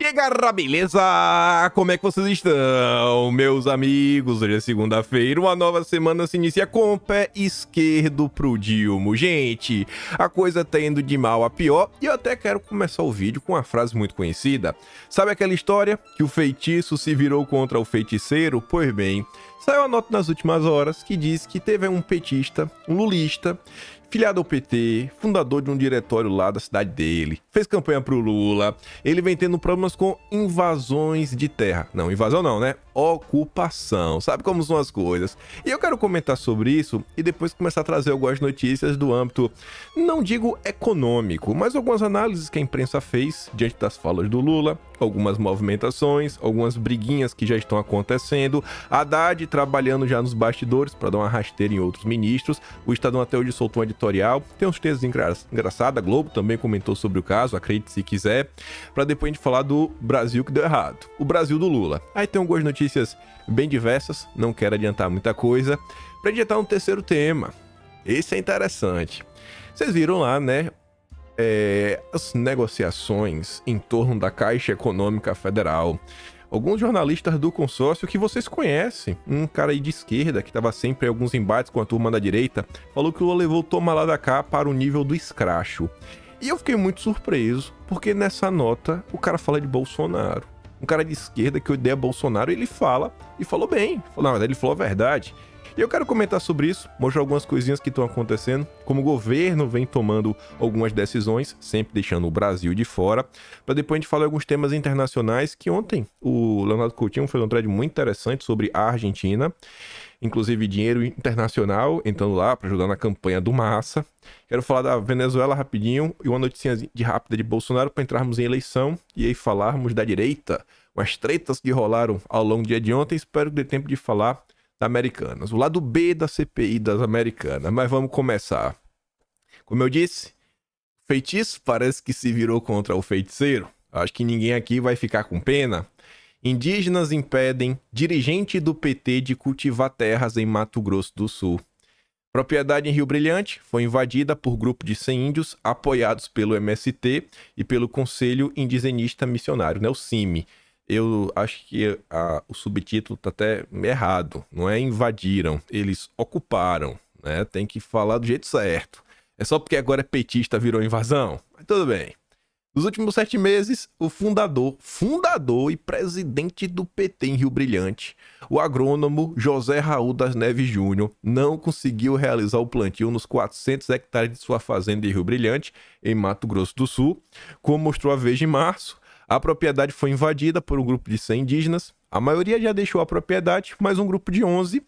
E aí, galera, beleza? Como é que vocês estão, meus amigos? Hoje é segunda-feira, uma nova semana se inicia com o pé esquerdo pro Dilma. Gente, a coisa tá indo de mal a pior e eu até quero começar o vídeo com uma frase muito conhecida. Sabe aquela história que o feitiço se virou contra o feiticeiro? Pois bem, saiu a nota nas últimas horas que diz que teve um petista, um lulista, filiado ao PT, fundador de um diretório lá da cidade dele, fez campanha pro Lula, ele vem tendo problemas com invasões de terra. Não, invasão não, né? Ocupação. Sabe como são as coisas? E eu quero comentar sobre isso e depois começar a trazer algumas notícias do âmbito, não digo econômico, mas algumas análises que a imprensa fez diante das falas do Lula, algumas movimentações, algumas briguinhas que já estão acontecendo, Haddad trabalhando já nos bastidores para dar uma rasteira em outros ministros, o Estadão até hoje soltou um editorial, tem uns textos engraçados, a Globo também comentou sobre o caso, acredite se quiser, para depois a gente falar do Brasil que deu errado, o Brasil do Lula. Aí tem algumas notícias bem diversas, não quero adiantar muita coisa, para adiantar um terceiro tema, esse é interessante. Vocês viram lá, né, as negociações em torno da Caixa Econômica Federal. Alguns jornalistas do consórcio que vocês conhecem, um cara aí de esquerda que estava sempre em alguns embates com a turma da direita, falou que o Lula levou o toma lá da cá para o nível do escracho. E eu fiquei muito surpreso, porque nessa nota o cara fala de Bolsonaro. Um cara de esquerda que odeia Bolsonaro, ele fala, e falou bem. Na verdade, ele falou a verdade. E eu quero comentar sobre isso, mostrar algumas coisinhas que estão acontecendo, como o governo vem tomando algumas decisões, sempre deixando o Brasil de fora, para depois a gente falar de alguns temas internacionais, que ontem o Leonardo Coutinho fez um thread muito interessante sobre a Argentina, inclusive dinheiro internacional entrando lá para ajudar na campanha do Massa. Quero falar da Venezuela rapidinho e uma notícia rápida de Bolsonaro para entrarmos em eleição e aí falarmos da direita, umas tretas que rolaram ao longo do dia de ontem, espero que dê tempo de falar da Americanas, o lado B da CPI das Americanas, mas vamos começar. Como eu disse, feitiço parece que se virou contra o feiticeiro. Acho que ninguém aqui vai ficar com pena. Indígenas impedem dirigente do PT de cultivar terras em Mato Grosso do Sul. Propriedade em Rio Brilhante foi invadida por grupo de 100 índios apoiados pelo MST e pelo Conselho Indigenista Missionário, né, o CIMI. Eu acho que o subtítulo tá até errado, não é invadiram, eles ocuparam, né? Tem que falar do jeito certo. É só porque agora é petista virou invasão? Mas tudo bem. Nos últimos 7 meses, o fundador e presidente do PT em Rio Brilhante, o agrônomo José Raul das Neves Júnior, não conseguiu realizar o plantio nos 400 hectares de sua fazenda em Rio Brilhante, em Mato Grosso do Sul, como mostrou a Veja em março. A propriedade foi invadida por um grupo de 100 indígenas. A maioria já deixou a propriedade, mas um grupo de 11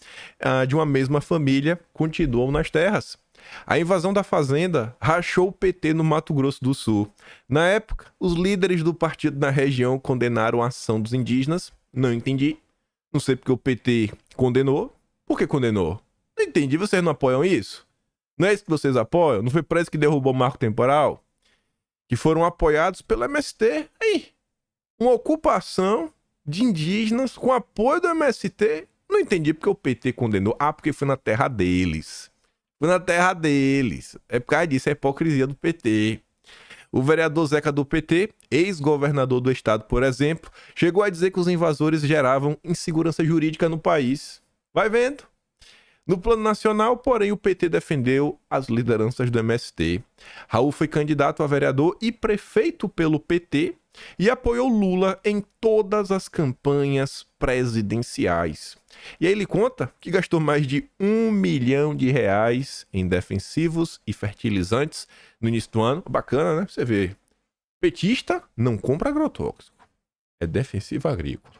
de uma mesma família continuam nas terras. A invasão da fazenda rachou o PT no Mato Grosso do Sul. Na época, os líderes do partido na região condenaram a ação dos indígenas. Não entendi. Não sei porque o PT condenou. Por que condenou? Não entendi. Vocês não apoiam isso? Não é isso que vocês apoiam? Não foi por isso que derrubou o marco temporal? Que foram apoiados pelo MST. Aí, uma ocupação de indígenas com apoio do MST. Não entendi porque o PT condenou. Ah, porque foi na terra deles. Foi na terra deles. É por causa disso, é a hipocrisia do PT. O vereador Zeca do PT, ex-governador do estado, por exemplo, chegou a dizer que os invasores geravam insegurança jurídica no país. Vai vendo. No plano nacional, porém, o PT defendeu as lideranças do MST. Raul foi candidato a vereador e prefeito pelo PT e apoiou Lula em todas as campanhas presidenciais. E aí ele conta que gastou mais de R$ 1 milhão em defensivos e fertilizantes no início do ano. Bacana, né? Você vê. Petista não compra agrotóxico. É defensivo agrícola.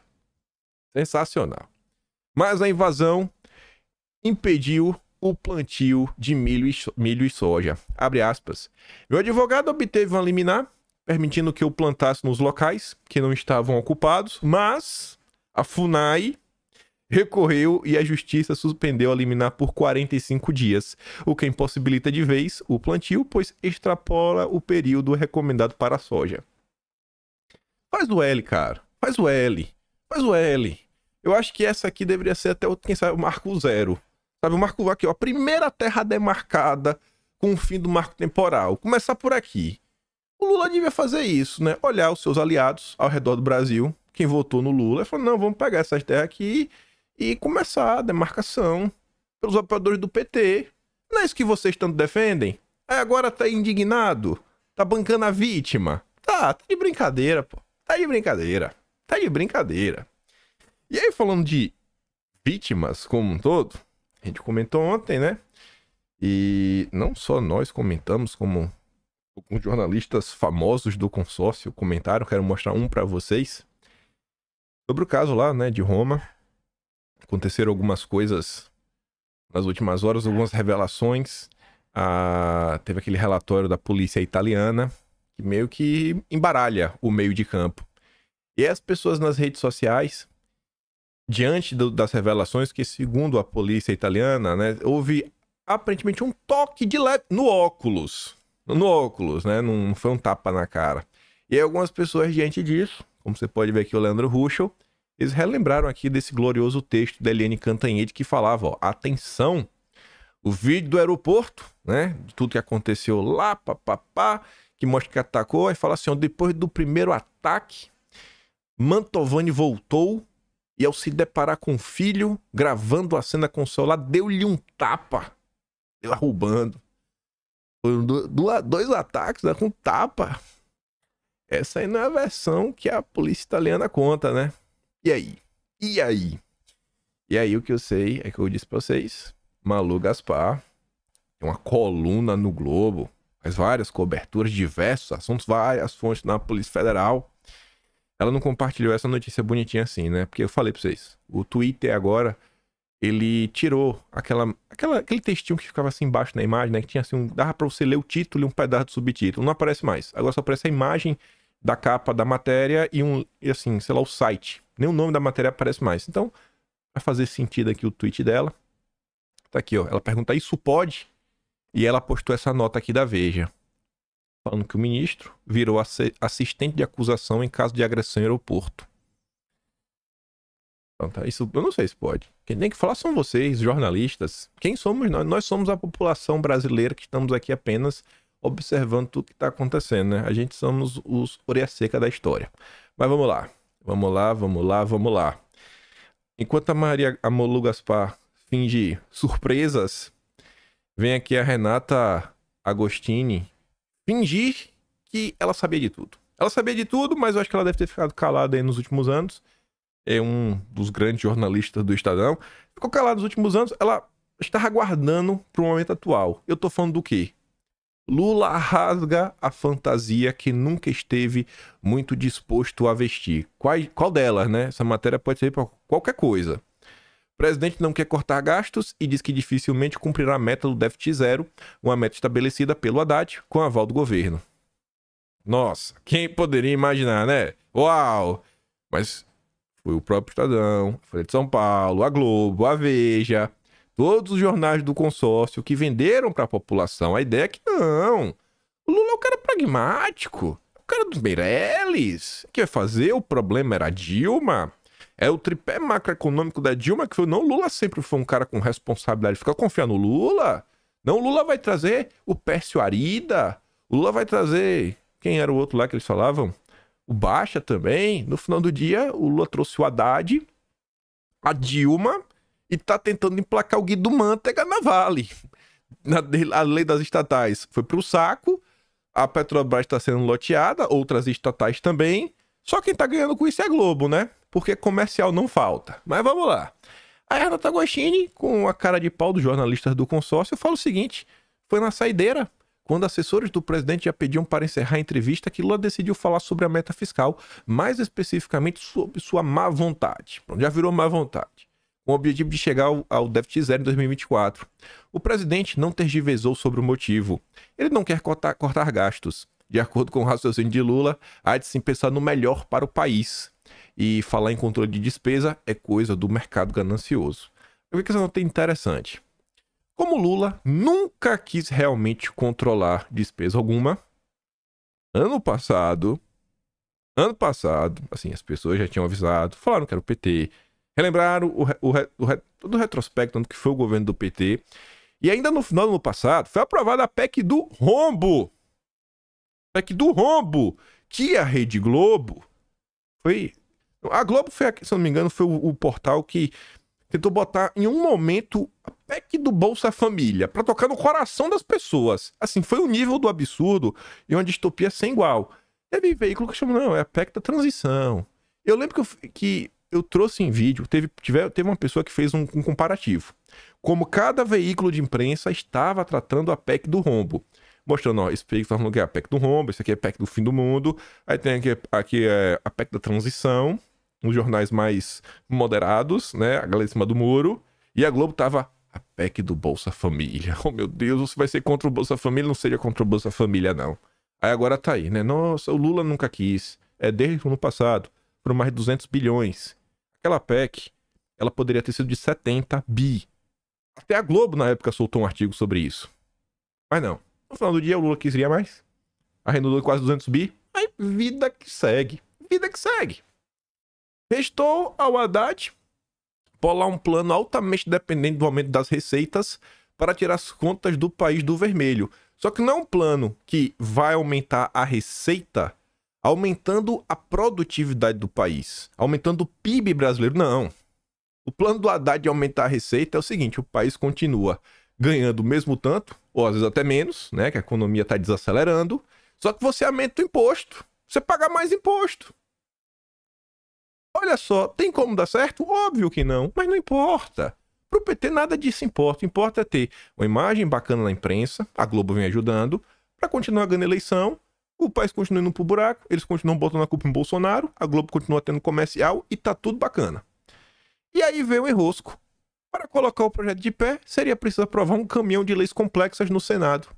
Sensacional. Mas a invasão impediu o plantio de milho e soja. Abre aspas. Meu advogado obteve uma liminar permitindo que eu plantasse nos locais que não estavam ocupados, mas a FUNAI recorreu e a justiça suspendeu a liminar por 45 dias, o que impossibilita de vez o plantio, pois extrapola o período recomendado para a soja. Faz o L, cara. Faz o L. Faz o L. Eu acho que essa aqui deveria ser até, quem sabe, o marco zero. Sabe, o marco aqui, ó, a primeira terra demarcada com o fim do marco temporal. Começar por aqui. O Lula devia fazer isso, né? Olhar os seus aliados ao redor do Brasil, quem votou no Lula, e falar, não, vamos pegar essas terras aqui e começar a demarcação pelos apoiadores do PT. Não é isso que vocês tanto defendem? Aí agora tá indignado? Tá bancando a vítima? Tá de brincadeira, pô. Tá de brincadeira. Tá de brincadeira. E aí, falando de vítimas como um todo, a gente comentou ontem, né? E não só nós comentamos, como alguns jornalistas famosos do consórcio comentaram, quero mostrar um pra vocês. Sobre o caso lá, né, de Roma. Aconteceram algumas coisas nas últimas horas, algumas revelações. Teve aquele relatório da polícia italiana que meio que embaralha o meio de campo. E as pessoas nas redes sociais, diante das revelações que, segundo a polícia italiana, né, houve aparentemente um toque de leve no óculos. No óculos, né? Não foi um tapa na cara. E aí algumas pessoas, diante disso, como você pode ver aqui o Leandro Ruschel, eles relembraram aqui desse glorioso texto da Eliane Cantanhede que falava, ó, atenção, o vídeo do aeroporto, né, de tudo que aconteceu lá, papapá, que mostra que atacou, aí fala assim, ó, depois do primeiro ataque, Mantovani voltou e ao se deparar com o filho, gravando a cena com o celular, deu-lhe um tapa, deu arrombando. Foram dois ataques, né, com tapa. Essa aí não é a versão que a polícia italiana conta, né? E aí? E aí? E aí o que eu sei é que eu disse pra vocês, Malu Gaspar tem uma coluna no Globo, faz várias coberturas, diversos assuntos, várias fontes na Polícia Federal. Ela não compartilhou essa notícia bonitinha assim, né? Porque eu falei pra vocês, o Twitter agora, ele tirou aquele textinho que ficava assim embaixo na imagem, né? Que tinha assim, dava pra você ler o título e um pedaço do subtítulo. Não aparece mais. Agora só aparece a imagem da capa da matéria e assim, sei lá, o site. Nem o nome da matéria aparece mais. Então, vai fazer sentido aqui o tweet dela. Tá aqui, ó. Ela pergunta, isso pode? E ela postou essa nota aqui da Veja. Falando que o ministro virou assistente de acusação em caso de agressão em aeroporto. Então, tá, isso eu não sei se pode. Quem tem que falar são vocês, jornalistas. Quem somos nós? Nós somos a população brasileira que estamos aqui apenas observando tudo que está acontecendo, né? A gente somos os orelha seca da história. Mas vamos lá. Vamos lá. Enquanto a Malu Gaspar finge surpresas, vem aqui a Renata Agostini fingir que ela sabia de tudo. Ela sabia de tudo, mas eu acho que ela deve ter ficado calada aí nos últimos anos. É um dos grandes jornalistas do Estadão. Ficou calada nos últimos anos. Ela estava aguardando para o momento atual. Eu tô falando do quê? Lula rasga a fantasia que nunca esteve muito disposto a vestir. Qual delas, né? Essa matéria pode ser para qualquer coisa. O presidente não quer cortar gastos e diz que dificilmente cumprirá a meta do déficit zero, uma meta estabelecida pelo Haddad com aval do governo. Nossa, quem poderia imaginar, né? Uau! Mas foi o próprio Estadão, a Folha de São Paulo, a Globo, a Veja, todos os jornais do consórcio que venderam para a população a ideia que não. O Lula é um cara pragmático, é o cara dos Meirelles. O que vai fazer? O problema era a Dilma. É o tripé macroeconômico da Dilma que foi, não, o Lula sempre foi um cara com responsabilidade. Fica confiando no Lula? Não, o Lula vai trazer o Pércio Arida. O Lula vai trazer... Quem era o outro lá que eles falavam? O Baixa também. No final do dia, o Lula trouxe o Haddad, a Dilma, e tá tentando emplacar o Guido Mantega na Vale. A lei das estatais foi pro saco, a Petrobras está sendo loteada, outras estatais também. Só quem tá ganhando com isso é a Globo, né? Porque comercial não falta. Mas vamos lá. A Renata Agostini, com a cara de pau dos jornalistas do consórcio, fala o seguinte: foi na saideira, quando assessores do presidente já pediam para encerrar a entrevista, que Lula decidiu falar sobre a meta fiscal, mais especificamente sobre sua má vontade. Já virou má vontade. Com o objetivo de chegar ao déficit zero em 2024. O presidente não tergiversou sobre o motivo. Ele não quer cortar gastos. De acordo com o raciocínio de Lula, há de sim pensar no melhor para o país. E falar em controle de despesa é coisa do mercado ganancioso. O que essa nota é interessante? Como Lula nunca quis realmente controlar despesa alguma, ano passado, assim, as pessoas já tinham avisado, falaram que era o PT, relembraram todo o retrospecto do que foi o governo do PT, e ainda no final do ano passado foi aprovada a PEC do rombo. PEC do rombo, que a Rede Globo foi... A Globo, foi, se eu não me engano, foi o portal que tentou botar em um momento a PEC do Bolsa Família pra tocar no coração das pessoas. Assim, foi o nível do absurdo e uma distopia sem igual. Teve veículo que chamou, não, é a PEC da transição. Eu lembro que eu trouxe em vídeo, teve uma pessoa que fez um comparativo. Como cada veículo de imprensa estava tratando a PEC do rombo. Mostrando, ó, esse veículo tá falando que é a PEC do rombo, esse aqui é a PEC do fim do mundo. Aí tem aqui é a PEC da transição, os jornais mais moderados, né? A galera em cima do muro. E a Globo tava a PEC do Bolsa Família. Oh, meu Deus, você vai ser contra o Bolsa Família? Não seja contra o Bolsa Família, não. Aí agora tá aí, né? Nossa, o Lula nunca quis. É desde o ano passado. Foram mais de 200 bilhões. Aquela PEC, ela poderia ter sido de 70 bi. Até a Globo, na época, soltou um artigo sobre isso. Mas não. No final do dia, o Lula queria mais. Arredondou quase 200 bi. Aí, vida que segue. Vida que segue. Restou ao Haddad bolar um plano altamente dependente do aumento das receitas para tirar as contas do país do vermelho. Só que não é um plano que vai aumentar a receita aumentando a produtividade do país, aumentando o PIB brasileiro. Não. O plano do Haddad de aumentar a receita é o seguinte: o país continua ganhando o mesmo tanto, ou às vezes até menos, né? Que a economia está desacelerando, só que você aumenta o imposto. Você paga mais imposto. Olha só, tem como dar certo? Óbvio que não, mas não importa. Pro PT nada disso importa. Importa é ter uma imagem bacana na imprensa, a Globo vem ajudando, para continuar ganhando eleição, o país continua indo pro buraco, eles continuam botando a culpa em Bolsonaro, a Globo continua tendo comercial e tá tudo bacana. E aí veio o enrosco. Para colocar o projeto de pé, seria preciso aprovar um caminhão de leis complexas no Senado.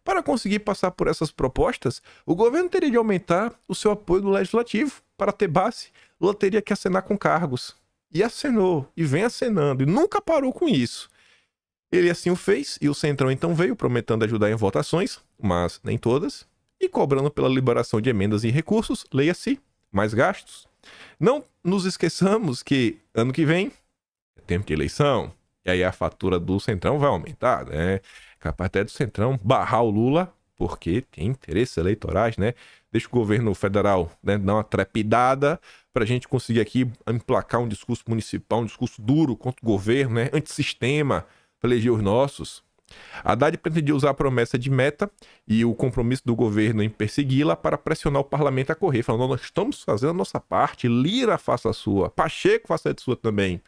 Para conseguir passar por essas propostas, o governo teria de aumentar o seu apoio no Legislativo. Para ter base, Lula teria que acenar com cargos. E acenou, e vem acenando, e nunca parou com isso. Ele assim o fez, e o Centrão então veio prometendo ajudar em votações, mas nem todas, e cobrando pela liberação de emendas e recursos, leia-se, mais gastos. Não nos esqueçamos que ano que vem é tempo de eleição, e aí a fatura do Centrão vai aumentar, né? Capaz até do Centrão barrar o Lula, porque tem interesses eleitorais, né? Deixa o governo federal, né, dar uma trepidada pra gente conseguir aqui emplacar um discurso municipal, um discurso duro contra o governo, né? Antissistema, para eleger os nossos. Haddad pretendia usar a promessa de meta e o compromisso do governo em persegui-la para pressionar o parlamento a correr, falando: nós estamos fazendo a nossa parte, Lira faça a sua, Pacheco faça a sua também.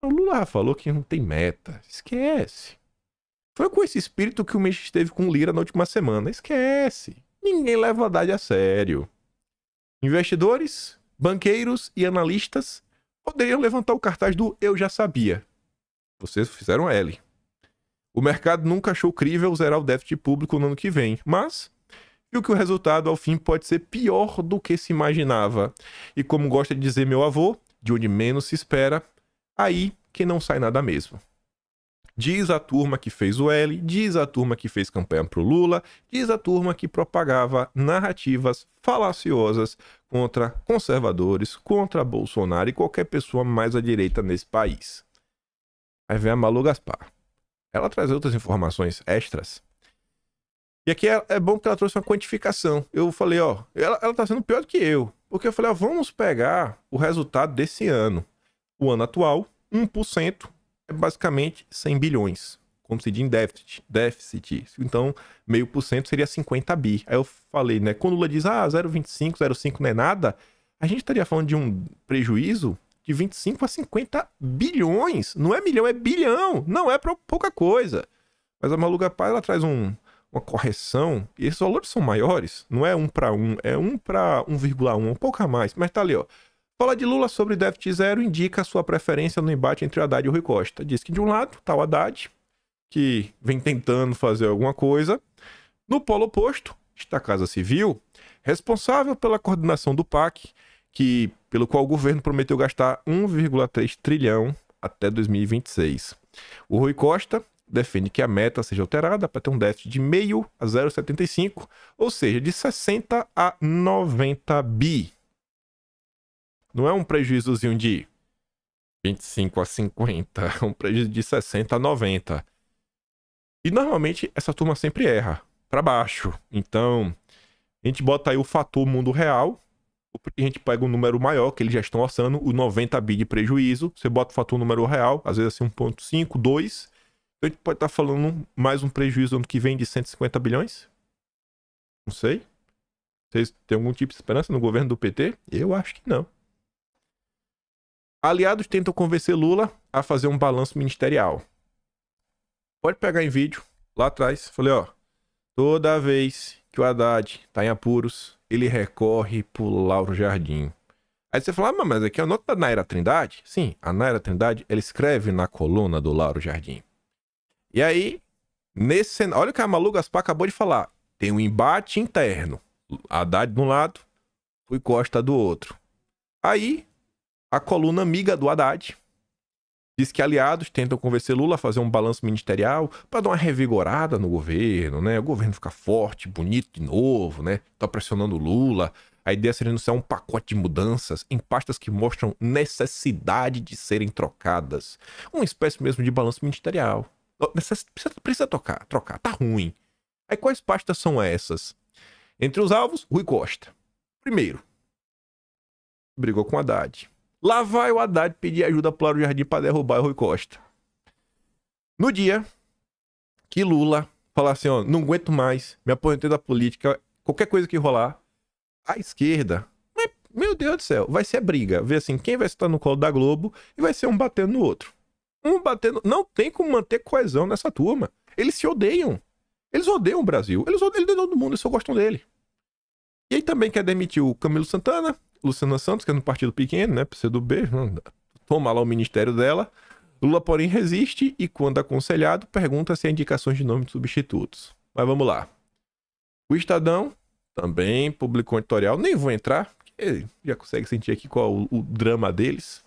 O Lula já falou que não tem meta, esquece. Foi com esse espírito que o Mendes esteve com o Lira na última semana, esquece. Ninguém leva o Haddad a sério. Investidores, banqueiros e analistas poderiam levantar o cartaz do "eu já sabia". Vocês fizeram L. O mercado nunca achou crível zerar o déficit público no ano que vem, mas viu que o resultado, ao fim, pode ser pior do que se imaginava. E como gosta de dizer meu avô, de onde menos se espera, aí que não sai nada mesmo. Diz a turma que fez o L, diz a turma que fez campanha pro Lula, diz a turma que propagava narrativas falaciosas contra conservadores, contra Bolsonaro e qualquer pessoa mais à direita nesse país. Aí vem a Malu Gaspar. Ela traz outras informações extras. E aqui é bom que ela trouxe uma quantificação. Eu falei, ó, ela tá sendo pior do que eu. Porque eu falei, ó, vamos pegar o resultado desse ano. O ano atual, 1%. É basicamente 100 bilhões, como se diz em déficit. Então, 0,5% seria 50 bi. Aí eu falei, né, quando o Lula diz, 0,25, 0,5 não é nada, a gente estaria falando de um prejuízo de 25 a 50 bilhões. Não é milhão, é bilhão. Não é pouca coisa. Mas a Malu Gaspar, ela traz uma correção, e esses valores são maiores. Não é 1 para 1, é 1 para 1,1, um pouco a mais. Mas tá ali, ó. Fala de Lula sobre déficit zero, indica a sua preferência no embate entre o Haddad e o Rui Costa. Diz que de um lado tá o Haddad, que vem tentando fazer alguma coisa. No polo oposto está a Casa Civil, responsável pela coordenação do PAC, pelo qual o governo prometeu gastar 1,3 trilhão até 2026. O Rui Costa defende que a meta seja alterada para ter um déficit de 0,5 a 0,75, ou seja, de 60 a 90 bi. Não é um prejuízozinho de 25 a 50, é um prejuízo de 60 a 90. E normalmente essa turma sempre erra, para baixo. Então, A gente bota aí o fator mundo real, a gente pega um número maior, que eles já estão orçando, o 90 bi de prejuízo, você bota o fator número real, às vezes assim 1,5, 2, então a gente pode estar falando mais um prejuízo ano que vem de 150 bilhões? Não sei. Vocês têm algum tipo de esperança no governo do PT? Eu acho que não. Aliados tentam convencer Lula a fazer um balanço ministerial. Pode pegar em vídeo, lá atrás, falei, ó, toda vez que o Haddad tá em apuros, ele recorre pro Lauro Jardim. Aí você fala, mas aqui é a nota da Naira Trindade? Sim, a Naira Trindade, ela escreve na coluna do Lauro Jardim. E aí, olha o que a Malu Gaspar acabou de falar. Tem um embate interno. Haddad de um lado, Rui Costa do outro. Aí, a coluna amiga do Haddad diz que aliados tentam convencer Lula a fazer um balanço ministerial para dar uma revigorada no governo, né? O governo ficar forte, bonito de novo, né? Tá pressionando Lula. A ideia seria anunciar um pacote de mudanças em pastas que mostram necessidade de serem trocadas. Uma espécie mesmo de balanço ministerial. Precisa trocar, tá ruim. Aí quais pastas são essas? Entre os alvos, Rui Costa. Primeiro, brigou com o Haddad. Lá vai o Haddad pedir ajuda para o Lauro Jardim para derrubar o Rui Costa. No dia que Lula falar assim, ó, não aguento mais, me aposentei da política, qualquer coisa que rolar, a esquerda, meu Deus do céu, vai ser a briga. Ver assim, quem vai estar no colo da Globo e vai ser um batendo no outro. Um batendo... Não tem como manter coesão nessa turma. Eles se odeiam. Eles odeiam o Brasil. Eles odeiam todo mundo, eles só gostam dele. E aí também quer demitir o Camilo Santana, Luciana Santos, que é no partido pequeno, né? PCdoB, toma lá o ministério dela. Lula, porém, resiste e, quando aconselhado, pergunta se há indicações de nome de substitutos. Mas vamos lá. O Estadão também publicou um editorial. Nem vou entrar, porque já consegue sentir aqui qual o drama deles.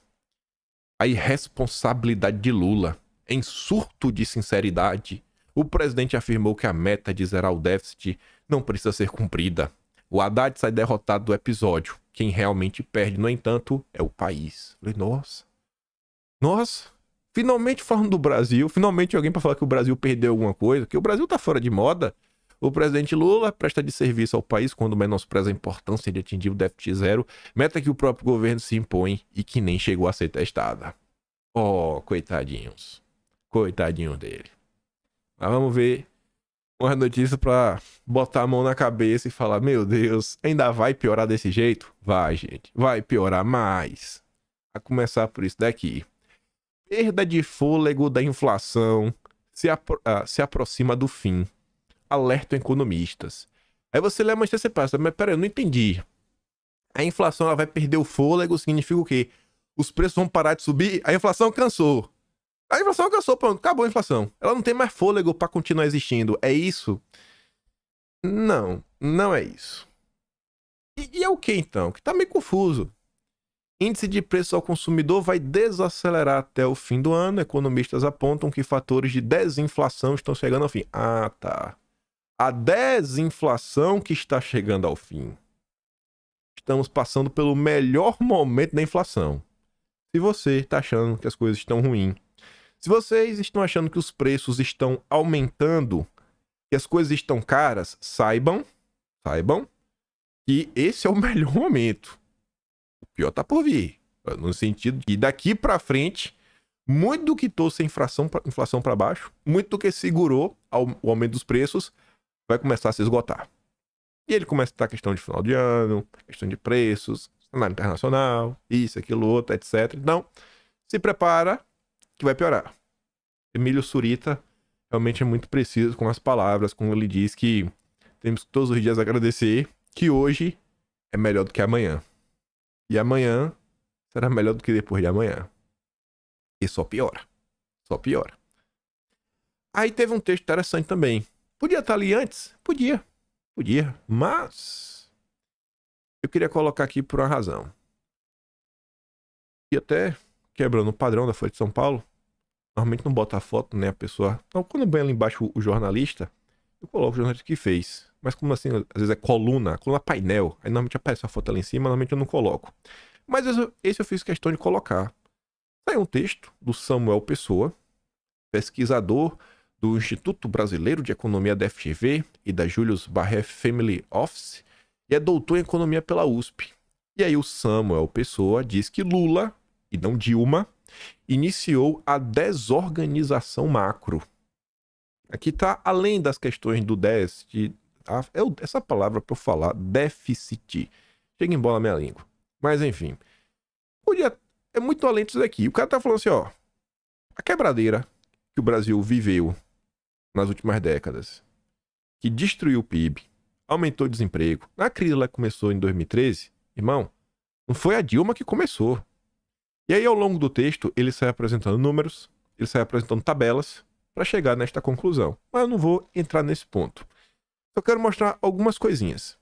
A irresponsabilidade de Lula. Em surto de sinceridade, o presidente afirmou que a meta de zerar o déficit não precisa ser cumprida. O Haddad sai derrotado do episódio. Quem realmente perde, no entanto, é o país. Falei, nossa, finalmente falando do Brasil, finalmente alguém para falar que o Brasil perdeu alguma coisa, que o Brasil tá fora de moda. O presidente Lula presta de serviço ao país quando menospreza a importância de atingir o déficit zero, meta que o próprio governo se impõe e que nem chegou a ser testada. Oh, coitadinhos. Coitadinho dele. Mas vamos ver uma notícia pra botar a mão na cabeça e falar, meu Deus, ainda vai piorar desse jeito? Vai, gente. Vai piorar mais. A começar por isso daqui. Perda de fôlego da inflação se aproxima do fim. Alertam economistas. Aí você lê a manchete e você pensa, mas peraí, eu não entendi. A inflação ela vai perder o fôlego, significa o quê? Os preços vão parar de subir? A inflação cansou. A inflação cansou, pronto, acabou a inflação. Ela não tem mais fôlego para continuar existindo. É isso? Não, não é isso. E é o que então? Que tá meio confuso. Índice de preço ao consumidor vai desacelerar até o fim do ano. Economistas apontam que fatores de desinflação estão chegando ao fim. Ah, tá. A desinflação que está chegando ao fim. Estamos passando pelo melhor momento da inflação. Se você está achando que as coisas estão ruins, se vocês estão achando que os preços estão aumentando, que as coisas estão caras, saibam que esse é o melhor momento. O pior tá por vir. No sentido que daqui para frente, muito do que trouxe a inflação para baixo, muito do que segurou o aumento dos preços, vai começar a se esgotar. E ele começa a estar questão de final de ano, questão de preços, cenário internacional, isso, aquilo, outro, etc. Então, se prepara que vai piorar. Emílio Surita realmente é muito preciso com as palavras, quando ele diz que temos que todos os dias agradecer que hoje é melhor do que amanhã. E amanhã será melhor do que depois de amanhã. E só piora. Só piora. Aí teve um texto interessante também. Podia estar ali antes? Podia. Mas eu queria colocar aqui por uma razão. E até quebrando o padrão da Folha de São Paulo, normalmente não bota a foto, né, a pessoa. Então, quando vem ali embaixo o jornalista, eu coloco o jornalista que fez. Mas como assim, às vezes é coluna painel, aí normalmente aparece a foto ali em cima, normalmente eu não coloco. Mas esse eu fiz questão de colocar. Saiu um texto do Samuel Pessoa, pesquisador do Instituto Brasileiro de Economia da FGV e da Julius Baer Family Office, e é doutor em economia pela USP. E aí o Samuel Pessoa diz que Lula, e não Dilma, iniciou a desorganização macro. Aqui está além das questões do déficit, essa palavra para eu falar, déficit, chega em bola na minha língua. Mas enfim, é muito além disso daqui. O cara tá falando assim, ó, a quebradeira que o Brasil viveu nas últimas décadas, que destruiu o PIB, aumentou o desemprego, na crise lá que começou em 2013, irmão, não foi a Dilma que começou. E aí, ao longo do texto, ele sai apresentando números, ele sai apresentando tabelas para chegar nesta conclusão. Mas eu não vou entrar nesse ponto. Só quero mostrar algumas coisinhas.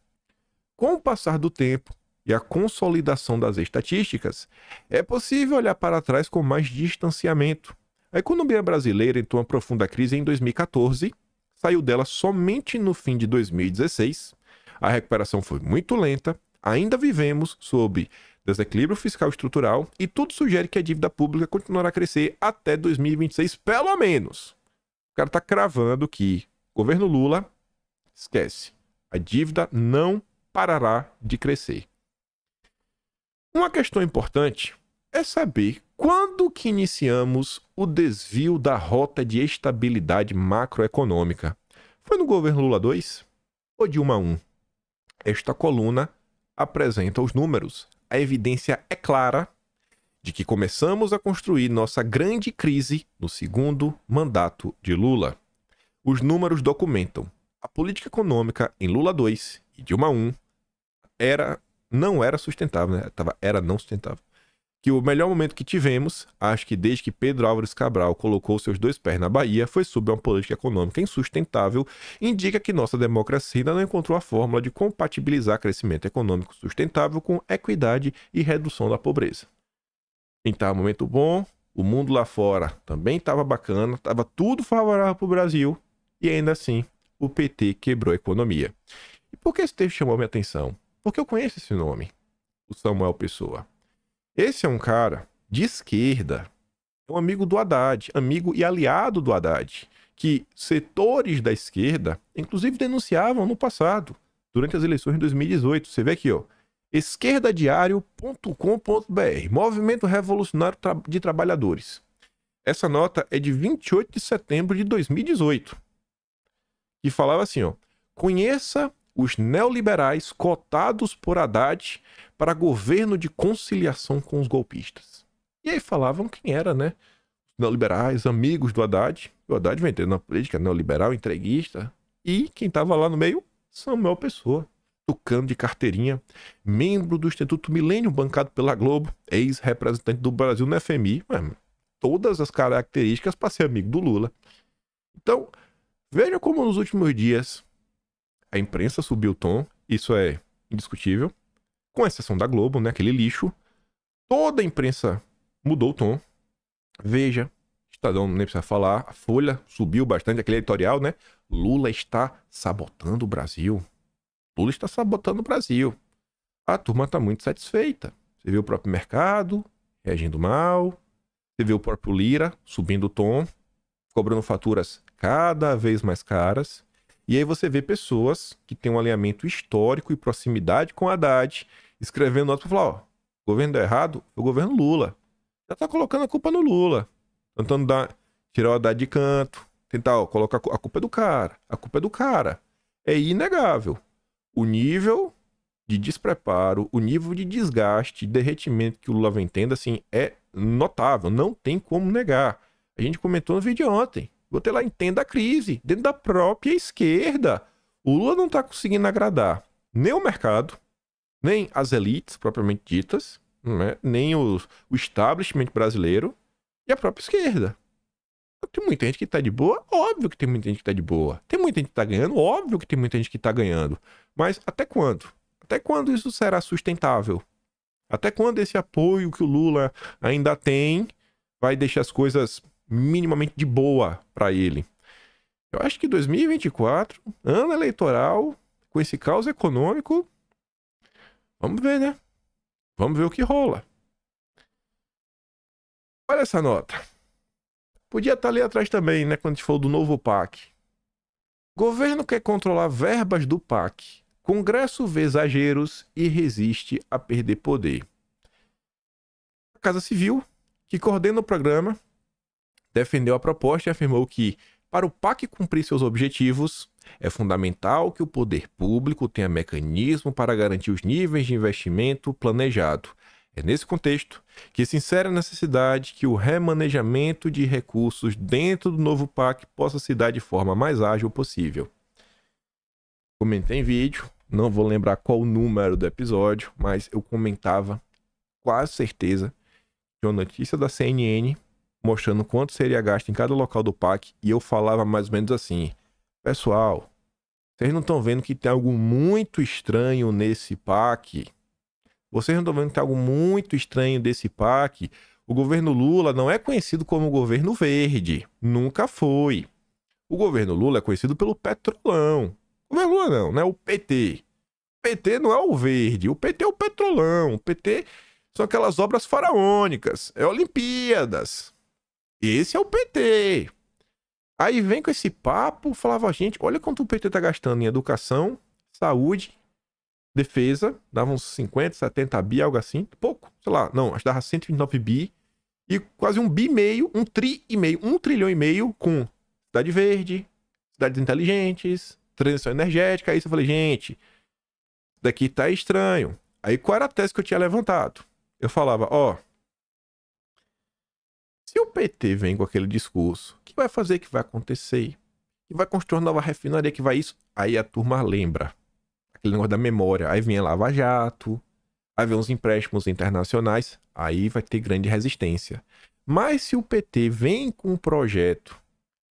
Com o passar do tempo e a consolidação das estatísticas, é possível olhar para trás com mais distanciamento. A economia brasileira entrou em uma profunda crise em 2014, saiu dela somente no fim de 2016. A recuperação foi muito lenta, ainda vivemos sob desequilíbrio fiscal estrutural e tudo sugere que a dívida pública continuará a crescer até 2026, pelo menos. O cara está cravando que governo Lula, esquece, a dívida não parará de crescer. Uma questão importante é saber quando que iniciamos o desvio da rota de estabilidade macroeconômica. Foi no governo Lula 2 ou Dilma 1? Esta coluna apresenta os números. A evidência é clara de que começamos a construir nossa grande crise no segundo mandato de Lula. Os números documentam. A política econômica em Lula 2 e Dilma 1 não era sustentável, né? Era não sustentável. Que o melhor momento que tivemos, acho que desde que Pedro Álvares Cabral colocou seus dois pés na Bahia, foi sob uma política econômica insustentável, indica que nossa democracia ainda não encontrou a fórmula de compatibilizar crescimento econômico sustentável com equidade e redução da pobreza. Então, momento bom, o mundo lá fora também estava bacana, estava tudo favorável para o Brasil, e ainda assim o PT quebrou a economia. E por que esse texto chamou minha atenção? Porque eu conheço esse nome, o Samuel Pessoa. Esse é um cara de esquerda, um amigo do Haddad, amigo e aliado do Haddad, que setores da esquerda, inclusive, denunciavam no passado, durante as eleições de 2018. Você vê aqui, ó, esquerdadiario.com.br, Movimento Revolucionário de Trabalhadores. Essa nota é de 28 de setembro de 2018, que falava assim, ó, conheça os neoliberais cotados por Haddad para governo de conciliação com os golpistas. E aí falavam quem era, né? Os neoliberais, amigos do Haddad. O Haddad vem entrando na política neoliberal, entreguista. E quem estava lá no meio? Samuel Pessoa, tucano de carteirinha, membro do Instituto Milênio, bancado pela Globo, ex-representante do Brasil no FMI. Todas as características para ser amigo do Lula. Então, veja como nos últimos dias a imprensa subiu o tom, isso é indiscutível, com exceção da Globo, né, aquele lixo. Toda a imprensa mudou o tom. Veja, Estadão nem precisa falar, a Folha subiu bastante, aquele editorial, né? Lula está sabotando o Brasil. Lula está sabotando o Brasil. A turma está muito satisfeita. Você vê o próprio mercado reagindo mal, você vê o próprio Lira subindo o tom, cobrando faturas cada vez mais caras. E aí você vê pessoas que têm um alinhamento histórico e proximidade com Haddad, escrevendo nota para falar, ó, o governo deu errado, foi o governo Lula. Já tá colocando a culpa no Lula. Tentando tirar o Haddad de canto, tentar, ó, colocar a culpa é do cara. A culpa é do cara. É inegável. O nível de despreparo, o nível de desgaste, de derretimento que o Lula vem tendo, assim, é notável. Não tem como negar. A gente comentou no vídeo ontem. Botei lá, entenda a crise, dentro da própria esquerda. O Lula não está conseguindo agradar nem o mercado, nem as elites propriamente ditas, né? Nem o establishment brasileiro e a própria esquerda. Tem muita gente que está de boa? Óbvio que tem muita gente que está de boa. Tem muita gente que está ganhando? Óbvio que tem muita gente que está ganhando. Mas até quando? Até quando isso será sustentável? Até quando esse apoio que o Lula ainda tem vai deixar as coisas minimamente de boa para ele? Eu acho que 2024, ano eleitoral, com esse caos econômico, vamos ver, né? Vamos ver o que rola. Olha essa nota. Podia estar ali atrás também, né? Quando a gente falou do novo PAC. Governo quer controlar verbas do PAC Congresso vê exageros e resiste a perder poder. A Casa Civil, que coordena o programa, defendeu a proposta e afirmou que, para o PAC cumprir seus objetivos, é fundamental que o poder público tenha mecanismo para garantir os níveis de investimento planejado. É nesse contexto que se insere a necessidade que o remanejamento de recursos dentro do novo PAC possa se dar de forma mais ágil possível. Comentei em vídeo, não vou lembrar qual o número do episódio, mas eu comentava, quase certeza, de uma notícia da CNN mostrando quanto seria gasto em cada local do PAC, e eu falava mais ou menos assim: pessoal, vocês não estão vendo que tem algo muito estranho nesse PAC? Vocês não estão vendo que tem algo muito estranho desse PAC? O governo Lula não é conhecido como governo verde. Nunca foi. O governo Lula é conhecido pelo petrolão. O governo Lula não, né? O PT. O PT não é o verde. O PT é o petrolão. O PT são aquelas obras faraônicas. É Olimpíadas. Esse é o PT. Aí vem com esse papo, falava, gente, olha quanto o PT tá gastando em educação, saúde, defesa, dava uns 50, 70 bi, algo assim, pouco, sei lá, não, acho que dava 129 bi, e quase um bi e meio, um trilhão e meio com cidade verde, cidades inteligentes, transição energética. Aí eu falei, gente, isso daqui tá estranho. Aí qual era a tese que eu tinha levantado? Eu falava, ó, se o PT vem com aquele discurso, o que vai fazer, que vai acontecer, que vai construir uma nova refinaria, que vai isso, aí a turma lembra. Aquele negócio da memória. Aí vem a Lava Jato, aí vem os empréstimos internacionais, aí vai ter grande resistência. Mas se o PT vem com um projeto,